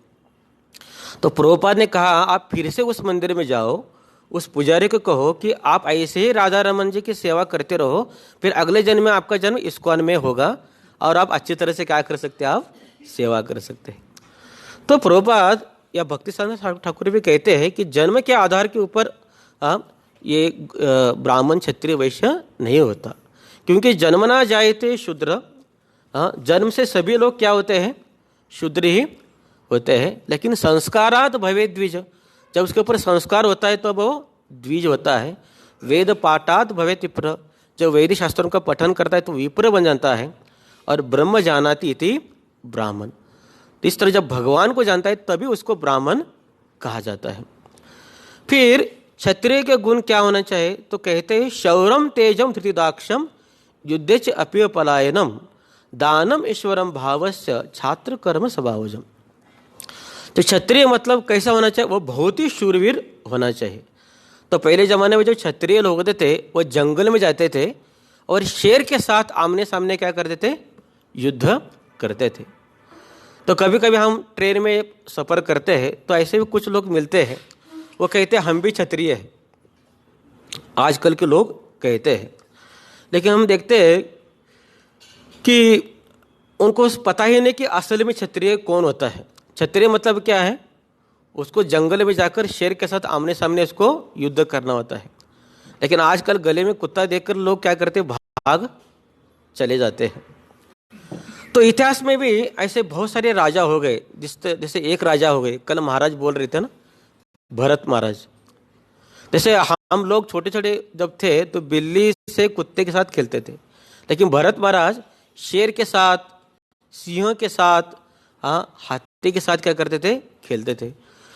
तो प्रभुपाद ने कहा आप फिर से उस मंदिर में जाओ, उस पुजारी को कहो कि आप ऐसे ही राधा रमन जी की सेवा करते रहो, फिर अगले जन्म में आपका जन्म इस्कॉन में होगा और आप अच्छी तरह से क्या कर सकते हैं, आप सेवा कर सकते हैं। तो प्रभुपाद या भक्ति साधना ठाकुर भी कहते हैं कि जन्म के आधार के ऊपर ये ब्राह्मण क्षत्रिय वैश्य नहीं होता, क्योंकि जन्मना जायते शूद्र, जन्म से सभी लोग क्या होते हैं, शूद्र ही होते हैं। लेकिन संस्कारात भवे द्विज, जब उसके ऊपर संस्कार होता है तो वो द्विज होता है। वेद पाठात भवे विप्र, जब वैदिक शास्त्रों का पठन करता है तो विप्र बन जाता है। और ब्रह्म जानाति इति ब्राह्मण, तो इस तरह जब भगवान को जानता है तभी उसको ब्राह्मण कहा जाता है। फिर क्षत्रिय के गुण क्या होना चाहिए, तो कहते हैं शौरम तेजम धृतिदाक्षम युद्धे च अपीय पलायनम दानम ईश्वरम भावस्य छात्र कर्म स्वभावजम। तो क्षत्रिय मतलब कैसा होना चाहिए, वो बहुत ही शूरवीर होना चाहिए। तो पहले ज़माने में जो क्षत्रिय लोग होते थे वो जंगल में जाते थे और शेर के साथ आमने सामने क्या करते थे, युद्ध करते थे। तो कभी कभी हम ट्रेन में सफ़र करते हैं तो ऐसे भी कुछ लोग मिलते हैं, वो कहते हैं हम भी क्षत्रिय हैं, आजकल के लोग कहते हैं। लेकिन हम देखते हैं कि उनको पता ही नहीं कि असल में क्षत्रिय कौन होता है। क्षत्रिय मतलब क्या है, उसको जंगल में जाकर शेर के साथ आमने सामने उसको युद्ध करना होता है। लेकिन आजकल गले में कुत्ता देखकर लोग क्या करते हैं, भाग चले जाते हैं। तो इतिहास में भी ऐसे बहुत सारे राजा हो गए, जैसे एक राजा हो गए, कल महाराज बोल रहे थे ना, भरत महाराज। जैसे हम लोग छोटे छोटे जब थे तो बिल्ली से कुत्ते के साथ खेलते थे, लेकिन भरत महाराज शेर के साथ, सिंह के साथ, हाथी के साथ क्या करते थे, खेलते थे।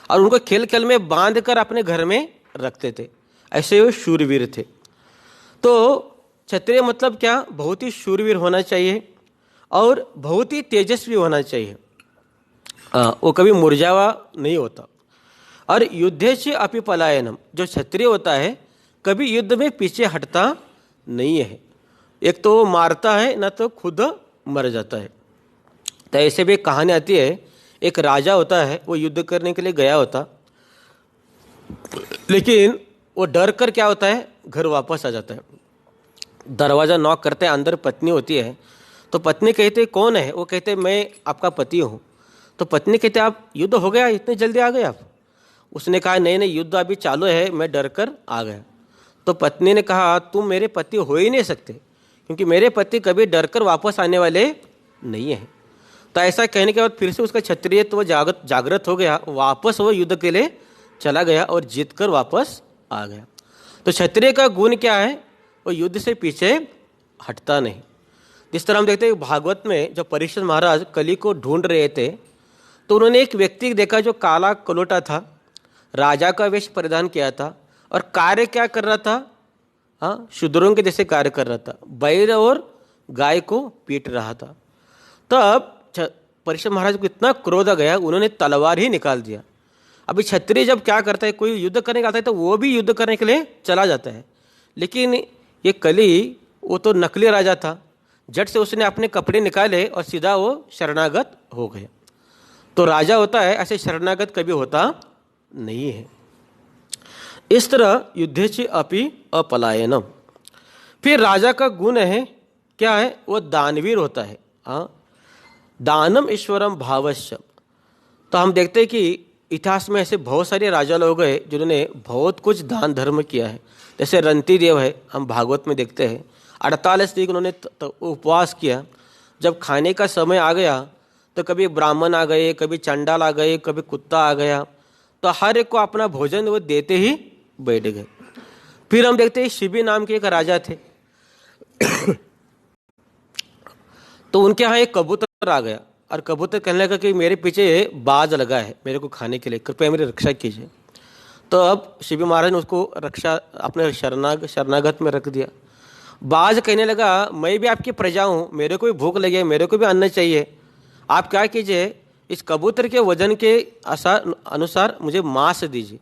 और उनको खेल खेल में बांध कर अपने घर में रखते थे। ऐसे वो शूरवीर थे। तो क्षत्रिय मतलब क्या, बहुत ही शूरवीर होना चाहिए और बहुत ही तेजस्वी होना चाहिए। वो कभी मुरझावा नहीं होता। और युद्धे से अपि पलायनम, जो क्षत्रिय होता है कभी युद्ध में पीछे हटता नहीं है। एक तो वो मारता है, ना तो खुद मर जाता है। तो ऐसे भी एक कहानी आती है, एक राजा होता है, वो युद्ध करने के लिए गया होता, लेकिन वो डर कर क्या होता है, घर वापस आ जाता है। दरवाज़ा नॉक करते हैं, अंदर पत्नी होती है। तो पत्नी कहते कौन है, वो कहते मैं आपका पति हूँ। तो पत्नी कहते आप युद्ध हो गया, इतने जल्दी आ गए आप। उसने कहा नहीं नहीं, युद्ध अभी चालू है, मैं डर कर आ गया। तो पत्नी ने कहा तुम मेरे पति हो ही नहीं सकते, क्योंकि मेरे पति कभी डर कर वापस आने वाले नहीं हैं। तो ऐसा कहने के बाद फिर से उसका क्षत्रियत्व जागृत हो गया, वापस वो युद्ध के लिए चला गया और जीत कर वापस आ गया। तो क्षत्रिय का गुण क्या है, वो युद्ध से पीछे हटता नहीं। जिस तरह हम देखते हैं भागवत में जब परीक्षित महाराज कली को ढूंढ रहे थे, तो उन्होंने एक व्यक्ति देखा जो काला कलोटा था, राजा का वेश परिधान किया था और कार्य क्या कर रहा था, शूद्रों के जैसे कार्य कर रहा था, बैल और गाय को पीट रहा था। तब परीक्षित महाराज को इतना क्रोध आ गया, उन्होंने तलवार ही निकाल दिया। अभी क्षत्रिय जब क्या करता है, कोई युद्ध करने आता है तो वो भी युद्ध करने के लिए चला जाता है। लेकिन ये कली, वो तो नकली राजा था, झट से उसने अपने कपड़े निकाले और सीधा वो शरणागत हो गया। तो राजा होता है, ऐसे शरणागत कभी होता नहीं है। इस तरह युद्धेच अपि अपलायनम। फिर राजा का गुण है क्या है, वो दानवीर होता है। दानम ईश्वरम भावस्य। तो हम देखते हैं कि इतिहास में ऐसे बहुत सारे राजा लोग हैं जिन्होंने बहुत कुछ दान धर्म किया है। जैसे रंती देव है, हम भागवत में देखते हैं 48 दिन उन्होंने उपवास किया। जब खाने का समय आ गया तो कभी ब्राह्मण आ गए, कभी चंडाल आ गए, कभी कुत्ता आ गया, तो हर एक को अपना भोजन वो देते ही बैठ गए। फिर हम देखते हैं शिबी नाम के एक राजा थे तो उनके यहाँ एक कबूतर आ गया और कबूतर कहने लगा कि मेरे पीछे बाज लगा है मेरे को खाने के लिए, कृपया मेरी रक्षा कीजिए। तो अब शिबी महाराज ने उसको रक्षा अपने शरणागत में रख दिया। बाज कहने लगा मैं भी आपकी प्रजा हूँ, मेरे को भी भूख लगी है, मेरे को भी अन्न चाहिए, आप क्या कीजिए इस कबूतर के वजन के अनुसार मुझे मांस दीजिए।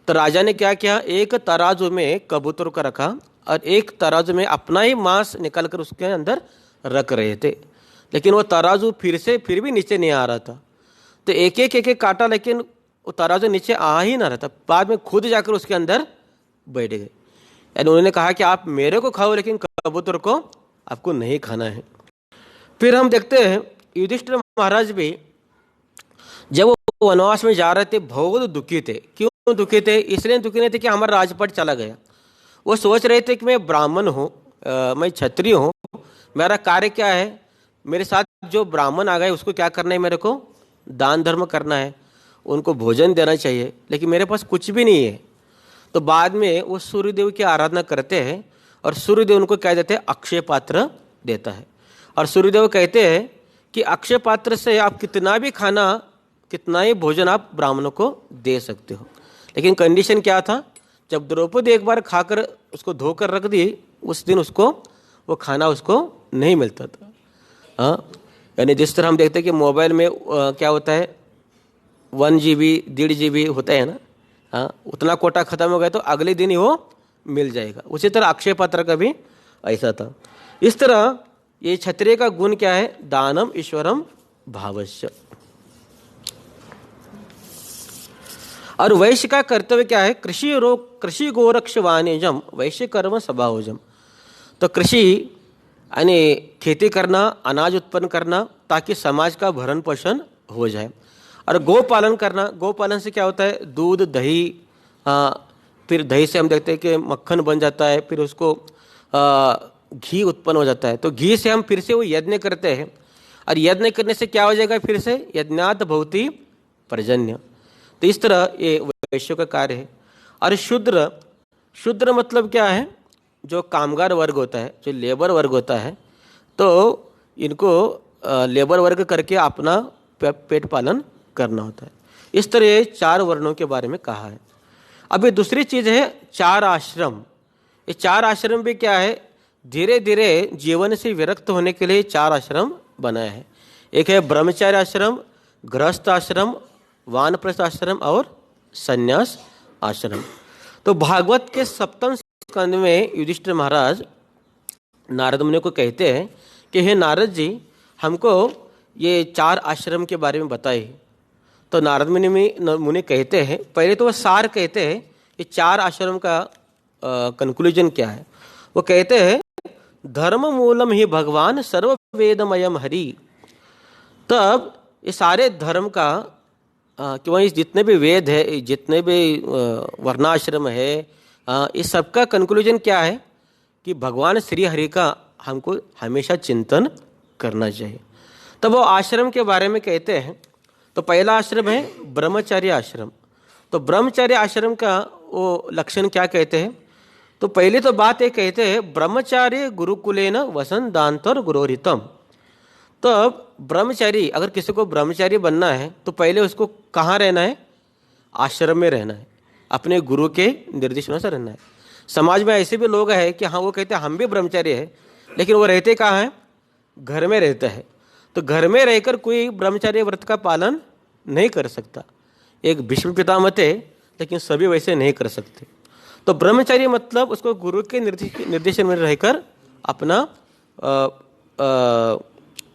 तो राजा ने क्या किया, एक तराजू में कबूतर को रखा और एक तराजू में अपना ही मांस निकाल कर उसके अंदर रख रहे थे। लेकिन वो तराजू फिर भी नीचे नहीं आ रहा था। तो एक एक काटा, लेकिन वो तराजू नीचे आ ही ना रहा था। बाद में खुद जाकर उसके अंदर बैठ गए। यानी उन्होंने कहा कि आप मेरे को खाओ लेकिन कबूतर को आपको नहीं खाना है। फिर हम देखते हैं युधिष्ठिर महाराज भी जब वो वनवास में जा रहे थे बहुत दुखी थे। क्यों दुखी थे? इसलिए दुखी नहीं थे कि हमारा राजपाट चला गया। वो सोच रहे थे कि मैं ब्राह्मण हूँ, मैं क्षत्रिय हूँ, मेरा कार्य क्या है, मेरे साथ जो ब्राह्मण आ गए उसको क्या करना है, मेरे को दान धर्म करना है, उनको भोजन देना चाहिए, लेकिन मेरे पास कुछ भी नहीं है। तो बाद में वो सूर्यदेव की आराधना करते हैं और सूर्यदेव उनको क्या देते हैं, अक्षय पात्र देता है। और सूर्यदेव कहते हैं कि अक्षय पात्र से आप कितना भी खाना, कितना ही भोजन आप ब्राह्मणों को दे सकते हो, लेकिन कंडीशन क्या था, जब द्रौपदी एक बार खाकर उसको धोकर रख दी, उस दिन उसको वो खाना उसको नहीं मिलता था। हाँ, यानी जिस तरह हम देखते हैं कि मोबाइल में क्या होता है 1 GB 1.5 GB होता है ना, हाँ, उतना कोटा खत्म हो गया तो अगले दिन ही वो मिल जाएगा। उसी तरह अक्षय पात्र का भी ऐसा था। इस तरह ये क्षत्रिय का गुण क्या है? दानम ईश्वरम भावस्य। और वैश्य का कर्तव्य क्या है? कृषि गोरक्ष वाणिज्यम वैश्य कर्म स्वभावजम। तो कृषि यानी खेती करना, अनाज उत्पन्न करना ताकि समाज का भरण पोषण हो जाए। और गोपालन करना, गोपालन से क्या होता है? दूध, दही, फिर दही से हम देखते हैं कि मक्खन बन जाता है, फिर उसको घी उत्पन्न हो जाता है। तो घी से हम फिर से वो यज्ञ करते हैं, और यज्ञ करने से क्या हो जाएगा? फिर से यज्ञात भवति पर्जन्य। तो इस तरह ये वैश्य का कार्य है। और शूद्र मतलब क्या है? जो कामगार वर्ग होता है, जो लेबर वर्ग होता है, तो इनको लेबर वर्ग करके अपना पेट पालन करना होता है। इस तरह ये 4 वर्णों के बारे में कहा है। अभी दूसरी चीज़ है 4 आश्रम। ये 4 आश्रम भी क्या है? धीरे धीरे जीवन से विरक्त होने के लिए 4 आश्रम बनाए हैं। एक है ब्रह्मचार्य आश्रम, गृहस्थ आश्रम, वानप्रस्थ आश्रम और संन्यास आश्रम। तो भागवत के 7वें स्कंद में युधिष्ठिर महाराज नारद मुनि को कहते हैं कि हे नारद जी, हमको ये 4 आश्रम के बारे में बताइए। तो नारद मुनि कहते हैं, पहले तो वह सार कहते हैं ये 4 आश्रम का कंक्लूजन क्या है। वो कहते हैं धर्म मूलम ही भगवान सर्व वेदमयम हरि। तब ये सारे धर्म का क्यों जितने भी वेद है, जितने भी वर्णाश्रम है, इस सबका कंक्लूजन क्या है कि भगवान श्री हरि का हमको हमेशा चिंतन करना चाहिए। तब वो आश्रम के बारे में कहते हैं। तो पहला आश्रम है ब्रह्मचर्य आश्रम। तो ब्रह्मचर्य आश्रम का वो लक्षण क्या कहते हैं? तो पहले तो बात ये कहते हैं ब्रह्मचार्य गुरुकुलेन वसन दांतर गुरोरितम। तो अब ब्रह्मचारी, अगर किसी को ब्रह्मचारी बनना है तो पहले उसको कहाँ रहना है? आश्रम में रहना है, अपने गुरु के निर्देशों से रहना है। समाज में ऐसे भी लोग हैं कि हाँ, वो कहते हैं हम भी ब्रह्मचारी है, लेकिन वो रहते कहाँ हैं? घर में रहता है। तो घर में रहकर कोई ब्रह्मचार्य व्रत का पालन नहीं कर सकता। एक भीष्म पितामह थे, लेकिन सभी वैसे नहीं कर सकते। तो ब्रह्मचार्य मतलब उसको गुरु के निर्देशन में रहकर अपना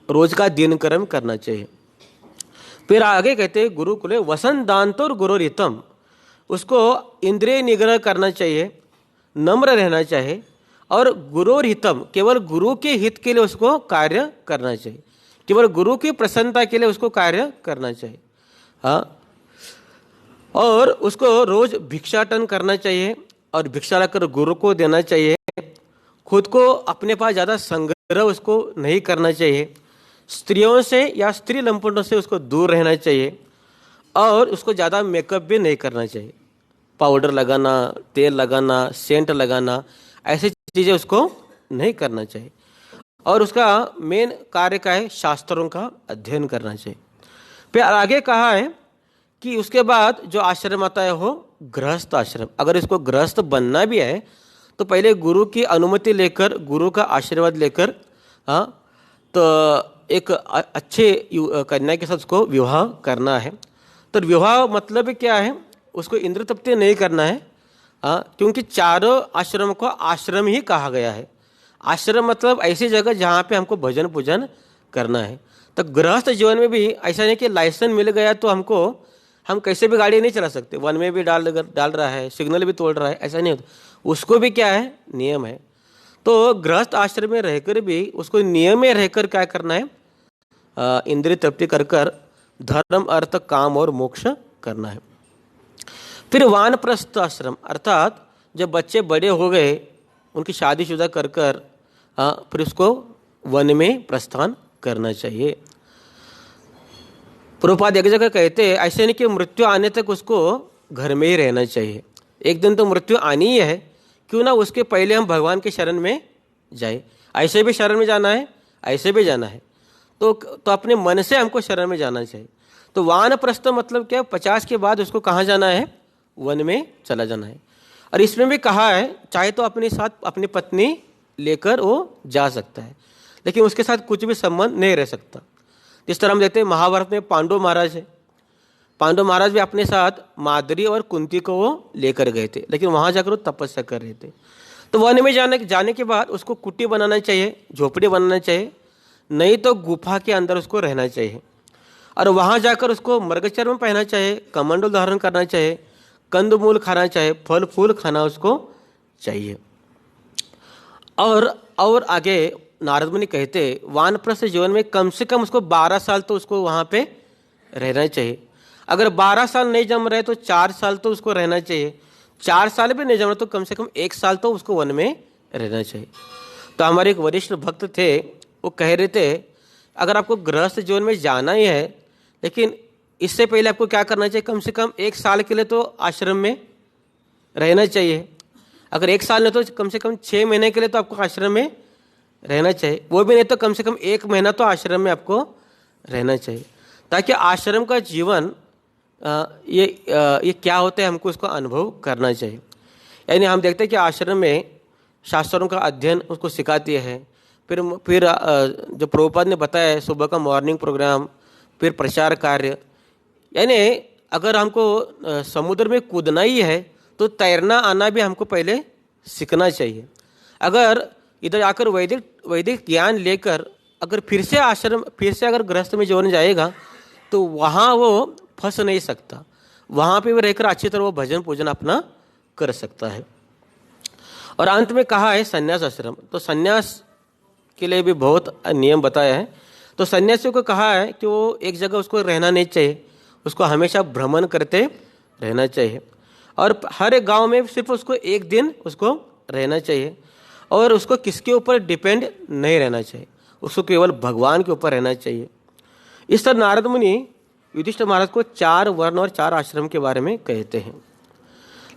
रोज का दिनक्रम करना चाहिए। फिर आगे कहते हैं गुरुकुले वसन दांतो और गुरुरितम। उसको इंद्रिय निग्रह करना चाहिए, नम्र रहना चाहिए, और गुरुरितम केवल गुरु के हित के लिए उसको कार्य करना चाहिए, केवल गुरु की प्रसन्नता के लिए उसको कार्य करना चाहिए। हाँ, और उसको रोज भिक्षाटन करना चाहिए और भिक्षा लाकर गुरु को देना चाहिए। खुद को अपने पास ज़्यादा संग्रह उसको नहीं करना चाहिए। स्त्रियों से या स्त्री लंपटों से उसको दूर रहना चाहिए, और उसको ज़्यादा मेकअप भी नहीं करना चाहिए। पाउडर लगाना, तेल लगाना, सेंट लगाना, ऐसी चीज़ें उसको नहीं करना चाहिए। और उसका मेन कार्य क्या है? शास्त्रों का अध्ययन करना चाहिए। फिर आगे कहा है कि उसके बाद जो आश्रम आता है वो गृहस्थ आश्रम। अगर इसको गृहस्थ बनना भी है तो पहले गुरु की अनुमति लेकर, गुरु का आशीर्वाद लेकर, हाँ, तो एक अच्छे कन्या के साथ उसको विवाह करना है। तो विवाह मतलब क्या है? उसको इंद्र तृप्ति नहीं करना है, हाँ, क्योंकि 4 आश्रम को आश्रम ही कहा गया है। आश्रम मतलब ऐसी जगह जहाँ पे हमको भजन पूजन करना है। तो गृहस्थ जीवन में भी ऐसा नहीं कि लाइसेंस मिल गया तो हम कैसे भी गाड़ी नहीं चला सकते। वन में भी डाल रहा है, सिग्नल भी तोड़ रहा है, ऐसा नहीं होता। उसको भी क्या है? नियम है। तो गृहस्थ आश्रम में रहकर भी उसको नियम में रहकर क्या करना है? इंद्रिय तृप्ति कर धर्म, अर्थ, काम और मोक्ष करना है। फिर वानप्रस्थ आश्रम, अर्थात जब बच्चे बड़े हो गए, उनकी शादीशुदा कर फिर उसको वन में प्रस्थान करना चाहिए। प्रभुपाद एक जगह कहते हैं ऐसे नहीं कि मृत्यु आने तक उसको घर में ही रहना चाहिए। एक दिन तो मृत्यु आनी ही है, क्यों ना उसके पहले हम भगवान के शरण में जाए। ऐसे भी शरण में जाना है, ऐसे भी जाना है, तो अपने मन से हमको शरण में जाना चाहिए। तो वानप्रस्थ मतलब क्या? 50 के बाद उसको कहाँ जाना है? वन में चला जाना है। और इसमें भी कहा है चाहे तो अपने साथ अपनी पत्नी लेकर वो जा सकता है, लेकिन उसके साथ कुछ भी संबंध नहीं रह सकता। जिस तरह हम देखते हैं महाभारत में पांडव महाराज है, पांडव महाराज भी अपने साथ माद्री और कुंती को वो लेकर गए थे, लेकिन वहां जाकर वो तपस्या कर रहे थे। तो वन में जाने के बाद उसको कुटी बनाना चाहिए, झोपड़ी बनाना चाहिए, नहीं तो गुफा के अंदर उसको रहना चाहिए। और वहां जाकर उसको मृगचर्म पहनना चाहिए, कमंडल धारण करना चाहिए, कंदमूल खाना चाहिए, फल फूल खाना उसको चाहिए। और आगे नारद मुनि कहते वानप्रस्थ जीवन में कम से कम उसको 12 साल तो उसको वहां पे रहना चाहिए। अगर 12 साल नहीं जम रहे तो 4 साल तो उसको रहना चाहिए, 4 साल भी नहीं जम रहे तो कम से कम 1 साल तो उसको वन में रहना चाहिए। तो हमारे एक वरिष्ठ भक्त थे, वो कह रहे थे अगर आपको गृहस्थ जीवन में जाना ही है, लेकिन इससे पहले आपको क्या करना चाहिए, कम से कम 1 साल के लिए तो आश्रम में रहना चाहिए। अगर 1 साल नहीं तो कम से कम 6 महीने के लिए तो आपको आश्रम में रहना चाहिए, वो भी नहीं तो कम से कम 1 महीना तो आश्रम में आपको रहना चाहिए, ताकि आश्रम का जीवन ये क्या होता है हमको उसको अनुभव करना चाहिए। यानी हम देखते हैं कि आश्रम में शास्त्रों का अध्ययन उसको सिखाती है, फिर जो प्रभुपाद ने बताया है सुबह का मॉर्निंग प्रोग्राम, फिर प्रचार कार्य। यानी अगर हमको समुद्र में कूदना ही है तो तैरना आना भी हमको पहले सीखना चाहिए। अगर इधर आकर वैदिक ज्ञान लेकर अगर फिर से अगर गृहस्थ में जीवन जाएगा तो वहाँ वो फंस नहीं सकता, वहाँ पे वो रहकर अच्छी तरह वो भजन पूजन अपना कर सकता है। और अंत में कहा है संन्यास आश्रम, तो संन्यास के लिए भी बहुत नियम बताया है। तो सन्यासियों को कहा है कि वो एक जगह उसको रहना नहीं चाहिए, उसको हमेशा भ्रमण करते रहना चाहिए, और हर एक गांव में सिर्फ उसको 1 दिन उसको रहना चाहिए, और उसको किसके ऊपर डिपेंड नहीं रहना चाहिए, उसको केवल भगवान के ऊपर रहना चाहिए। इस तरह नारद मुनि युधिष्ठिर महाराज को 4 वर्ण और 4 आश्रम के बारे में कहते हैं।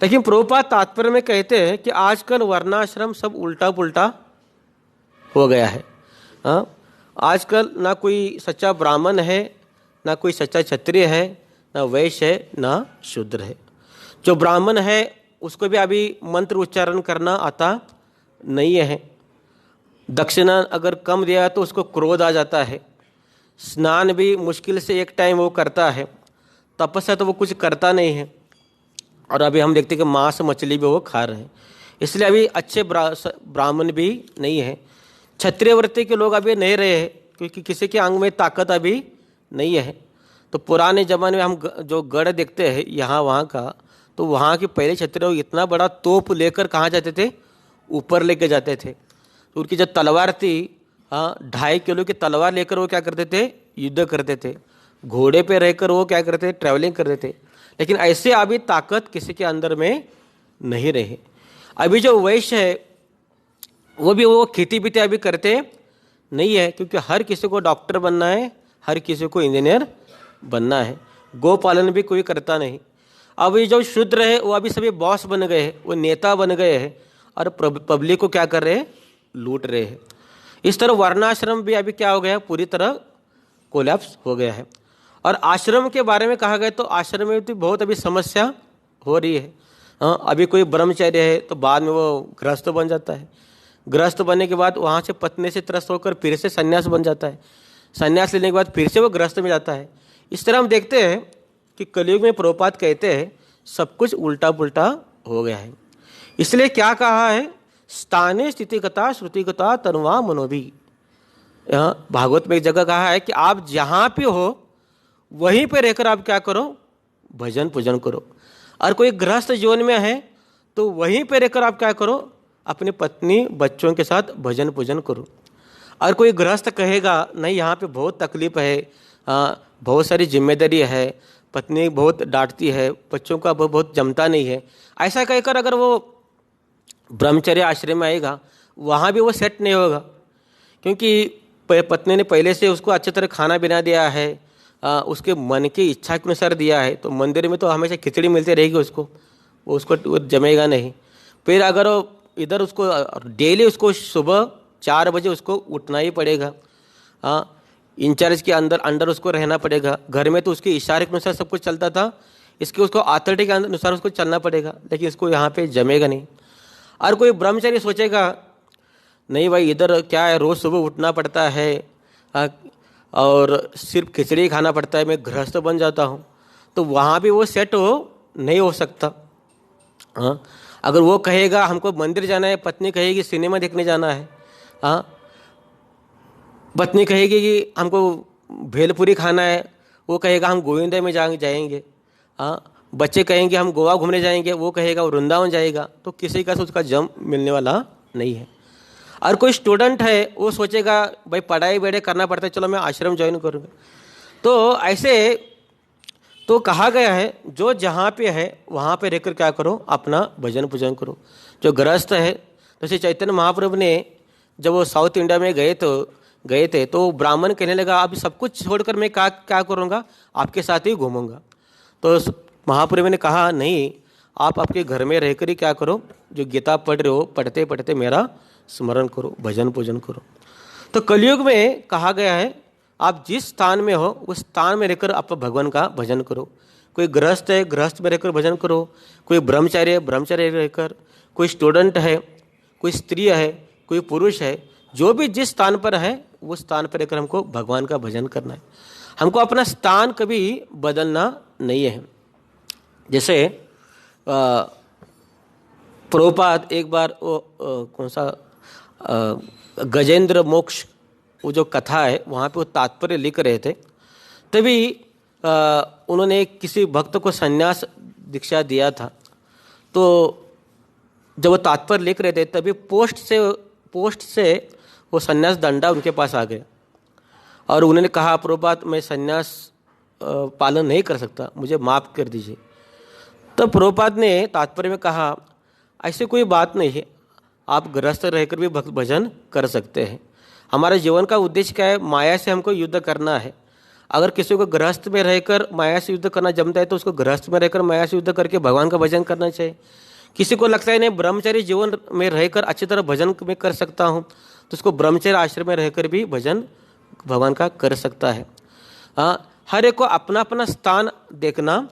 लेकिन प्रभुपाद तात्पर्य में कहते हैं कि आजकल वर्णाश्रम सब उल्टा पुल्टा हो गया है। हाँ, आजकल ना कोई सच्चा ब्राह्मण है, ना कोई सच्चा क्षत्रिय है, ना वैश्य है, ना शूद्र है। जो ब्राह्मण है उसको भी अभी मंत्र उच्चारण करना आता नहीं है, दक्षिणा अगर कम दिया तो उसको क्रोध आ जाता है, स्नान भी मुश्किल से 1 टाइम वो करता है, तपस्या तो वो कुछ करता नहीं है, और अभी हम देखते हैं कि मांस मछली भी वो खा रहे हैं। इसलिए अभी अच्छे ब्राह्मण भी नहीं है। क्षत्रिय वृत्ति के लोग अभी नहीं रहे हैं, क्योंकि किसी के अंग में ताकत अभी नहीं है। तो पुराने ज़माने में हम जो गढ़ देखते हैं यहाँ वहाँ का, तो वहाँ के पहले क्षत्रिय इतना बड़ा तोप लेकर कहाँ जाते थे, ऊपर लेके जाते थे। तो उनकी जो तलवार थी, 2.5 किलो की तलवार लेकर वो क्या करते थे, युद्ध करते थे। घोड़े पे रहकर वो क्या करते थे, ट्रैवलिंग करते थे। लेकिन ऐसे अभी ताकत किसी के अंदर में नहीं रहे। अभी जो वैश्य है वो खेती बीती अभी करते नहीं है, क्योंकि हर किसी को डॉक्टर बनना है, हर किसी को इंजीनियर बनना है। गोपालन भी कोई करता नहीं। अभी जो शूद्र है वो अभी सभी बॉस बन गए हैं, वो नेता बन गए हैं, और पब्लिक को क्या कर रहे हैं, लूट रहे हैं। इस तरह वर्णाश्रम भी अभी क्या हो गया, पूरी तरह कोलैप्स हो गया है। और आश्रम के बारे में कहा गया तो आश्रम में तो बहुत अभी समस्या हो रही है। अभी कोई ब्रह्मचर्य है तो बाद में वो गृहस्थ बन जाता है, गृहस्थ बनने के बाद वहाँ से पत्नी से त्रस्त होकर फिर से सन्यास बन जाता है, सन्यास लेने के बाद फिर से वो गृहस्थ में जाता है। इस तरह हम देखते हैं कि कलयुग में प्रभुपाद कहते हैं सब कुछ उल्टा पुल्टा हो गया है। इसलिए क्या कहा है, स्थाने स्थितिगता श्रुतिगता तनुवा मनोभी। भागवत में एक जगह कहा है कि आप जहाँ पे हो वहीं पे रहकर आप क्या करो, भजन पूजन करो। और कोई गृहस्थ जीवन में है तो वहीं पे रहकर आप क्या करो, अपनी पत्नी बच्चों के साथ भजन पूजन करो। और कोई गृहस्थ कहेगा नहीं यहाँ पे बहुत तकलीफ है, बहुत सारी जिम्मेदारी है, पत्नी बहुत डांटती है, बच्चों का बहुत जमता नहीं है, ऐसा कहकर अगर वो ब्रह्मचर्य आश्रम में आएगा वहाँ भी वो सेट नहीं होगा, क्योंकि पत्नी ने पहले से उसको अच्छी तरह खाना बना दिया है, उसके मन की इच्छा के अनुसार दिया है। तो मंदिर में तो हमेशा खिचड़ी मिलती रहेगी उसको, वो उसको जमेगा नहीं। फिर अगर वो इधर उसको डेली उसको सुबह 4 बजे उसको उठना ही पड़ेगा, इंचार्ज के अंडर उसको रहना पड़ेगा। घर में तो उसके इशारे के अनुसार सब कुछ चलता था, इसके उसको अथॉरिटी के अनुसार उसको चलना पड़ेगा, लेकिन इसको यहाँ पे जमेगा नहीं। और कोई ब्रह्मचारी सोचेगा नहीं भाई इधर क्या है, रोज़ सुबह उठना पड़ता है और सिर्फ खिचड़ी खाना पड़ता है, मैं गृहस्थ बन जाता हूँ, तो वहाँ भी वो सेट नहीं हो सकता। हाँ, अगर वो कहेगा हमको मंदिर जाना है, पत्नी कहेगी सिनेमा देखने जाना है, हाँ, पत्नी कहेगी कि हमको भेलपुरी खाना है, वो कहेगा हम गोविंदा में जाएंगे, हाँ, बच्चे कहेंगे हम गोवा घूमने जाएंगे, वो कहेगा वो वृंदावन जाएगा, तो किसी का से उसका जम मिलने वाला नहीं है। और कोई स्टूडेंट है वो सोचेगा भाई पढ़ाई बेड़े करना पड़ता है, चलो मैं आश्रम ज्वाइन करूँगा। तो ऐसे तो कहा गया है जो जहाँ पे है वहाँ पे रहकर क्या करो, अपना भजन पूजन करो। जो गृहस्थ है, जैसे चैतन्य महाप्रभु ने जब वो साउथ इंडिया में गए थे तो ब्राह्मण कहने लगा अभी सब कुछ छोड़कर मैं क्या करूँगा, आपके साथ ही घूमूंगा। तो महाप्रभु ने कहा नहीं, आप आपके घर में रहकर ही क्या करो, जो गीता पढ़ रहे हो पढ़ते पढ़ते मेरा स्मरण करो, भजन पूजन करो। तो कलयुग में कहा गया है आप जिस स्थान में हो उस स्थान में रहकर आप भगवान का भजन करो। कोई गृहस्थ है, गृहस्थ में रहकर भजन करो, कोई ब्रह्मचारी है, ब्रह्मचारी रहकर, कोई स्टूडेंट है, कोई स्त्री है, कोई पुरुष है, जो भी जिस स्थान पर है उस स्थान पर रहकर हमको भगवान का भजन करना है। हमको अपना स्थान कभी बदलना नहीं है। जैसे प्रभुपाद एक बार कौन सा गजेंद्र मोक्ष वो जो कथा है वहाँ पे वो तात्पर्य लिख रहे थे, तभी उन्होंने किसी भक्त को संन्यास दीक्षा दिया था। तो जब वो तात्पर्य लिख रहे थे तभी पोस्ट से वो संन्यास दंडा उनके पास आ गया और उन्होंने कहा प्रभुपाद मैं संन्यास पालन नहीं कर सकता, मुझे माफ़ कर दीजिए। तब प्रभुपाद ने तात्पर्य में कहा ऐसी कोई बात नहीं है, आप गृहस्थ रहकर भी भक्त भजन कर सकते हैं। हमारे जीवन का उद्देश्य क्या है, माया से हमको युद्ध करना है। अगर किसी को गृहस्थ में रहकर माया से युद्ध करना जमता है तो उसको गृहस्थ में रहकर माया से युद्ध करके भगवान का भजन करना चाहिए। किसी को लगता है नहीं ब्रह्मचारी जीवन में रहकर अच्छी तरह भजन में कर सकता हूँ, तो उसको ब्रह्मचर्य आश्रम में रहकर भी भजन भगवान का कर सकता है। हाँ, हर एक को अपना अपना स्थान देखना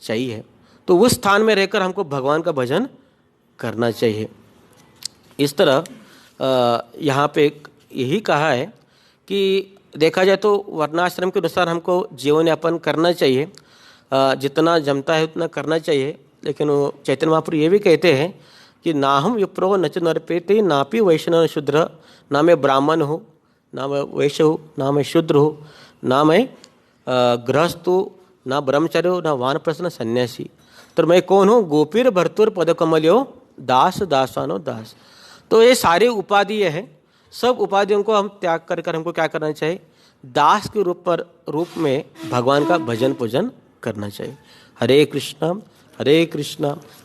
चाहिए, तो उस स्थान में रहकर हमको भगवान का भजन करना चाहिए। इस तरह यहाँ पे यही कहा है कि देखा जाए तो वर्णाश्रम के अनुसार हमको जीवन यापन करना चाहिए, जितना जमता है उतना करना चाहिए। लेकिन वो चैतन्य महाप्रभु ये भी कहते हैं कि ना हम विप्रो न च नरपेते नापि वैष्णव शूद्र, ना मैं ब्राह्मण हूँ, ना मैं वैश्य हूँ, ना मैं शूद्र हूँ, ना मैं गृहस्थ हूँ, ना ब्रह्मचारी हूँ, ना वानप्रस्थ, सन्यासी, तो मैं कौन हूँ, गोपीर भर्तुर पदकमल्यो दास दासानो दास। तो ये सारी उपाधियाँ हैं, सब उपाधियों को हम त्याग कर हमको क्या करना चाहिए, दास के रूप में भगवान का भजन पूजन करना चाहिए। हरे कृष्णा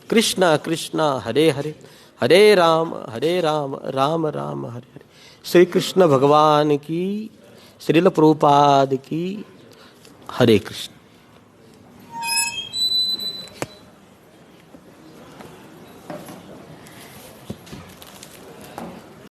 कृष्णा कृष्णा हरे हरे, हरे राम राम राम हरे हरे। श्री कृष्ण भगवान की, श्रील प्रभुपाद की। हरे कृष्ण।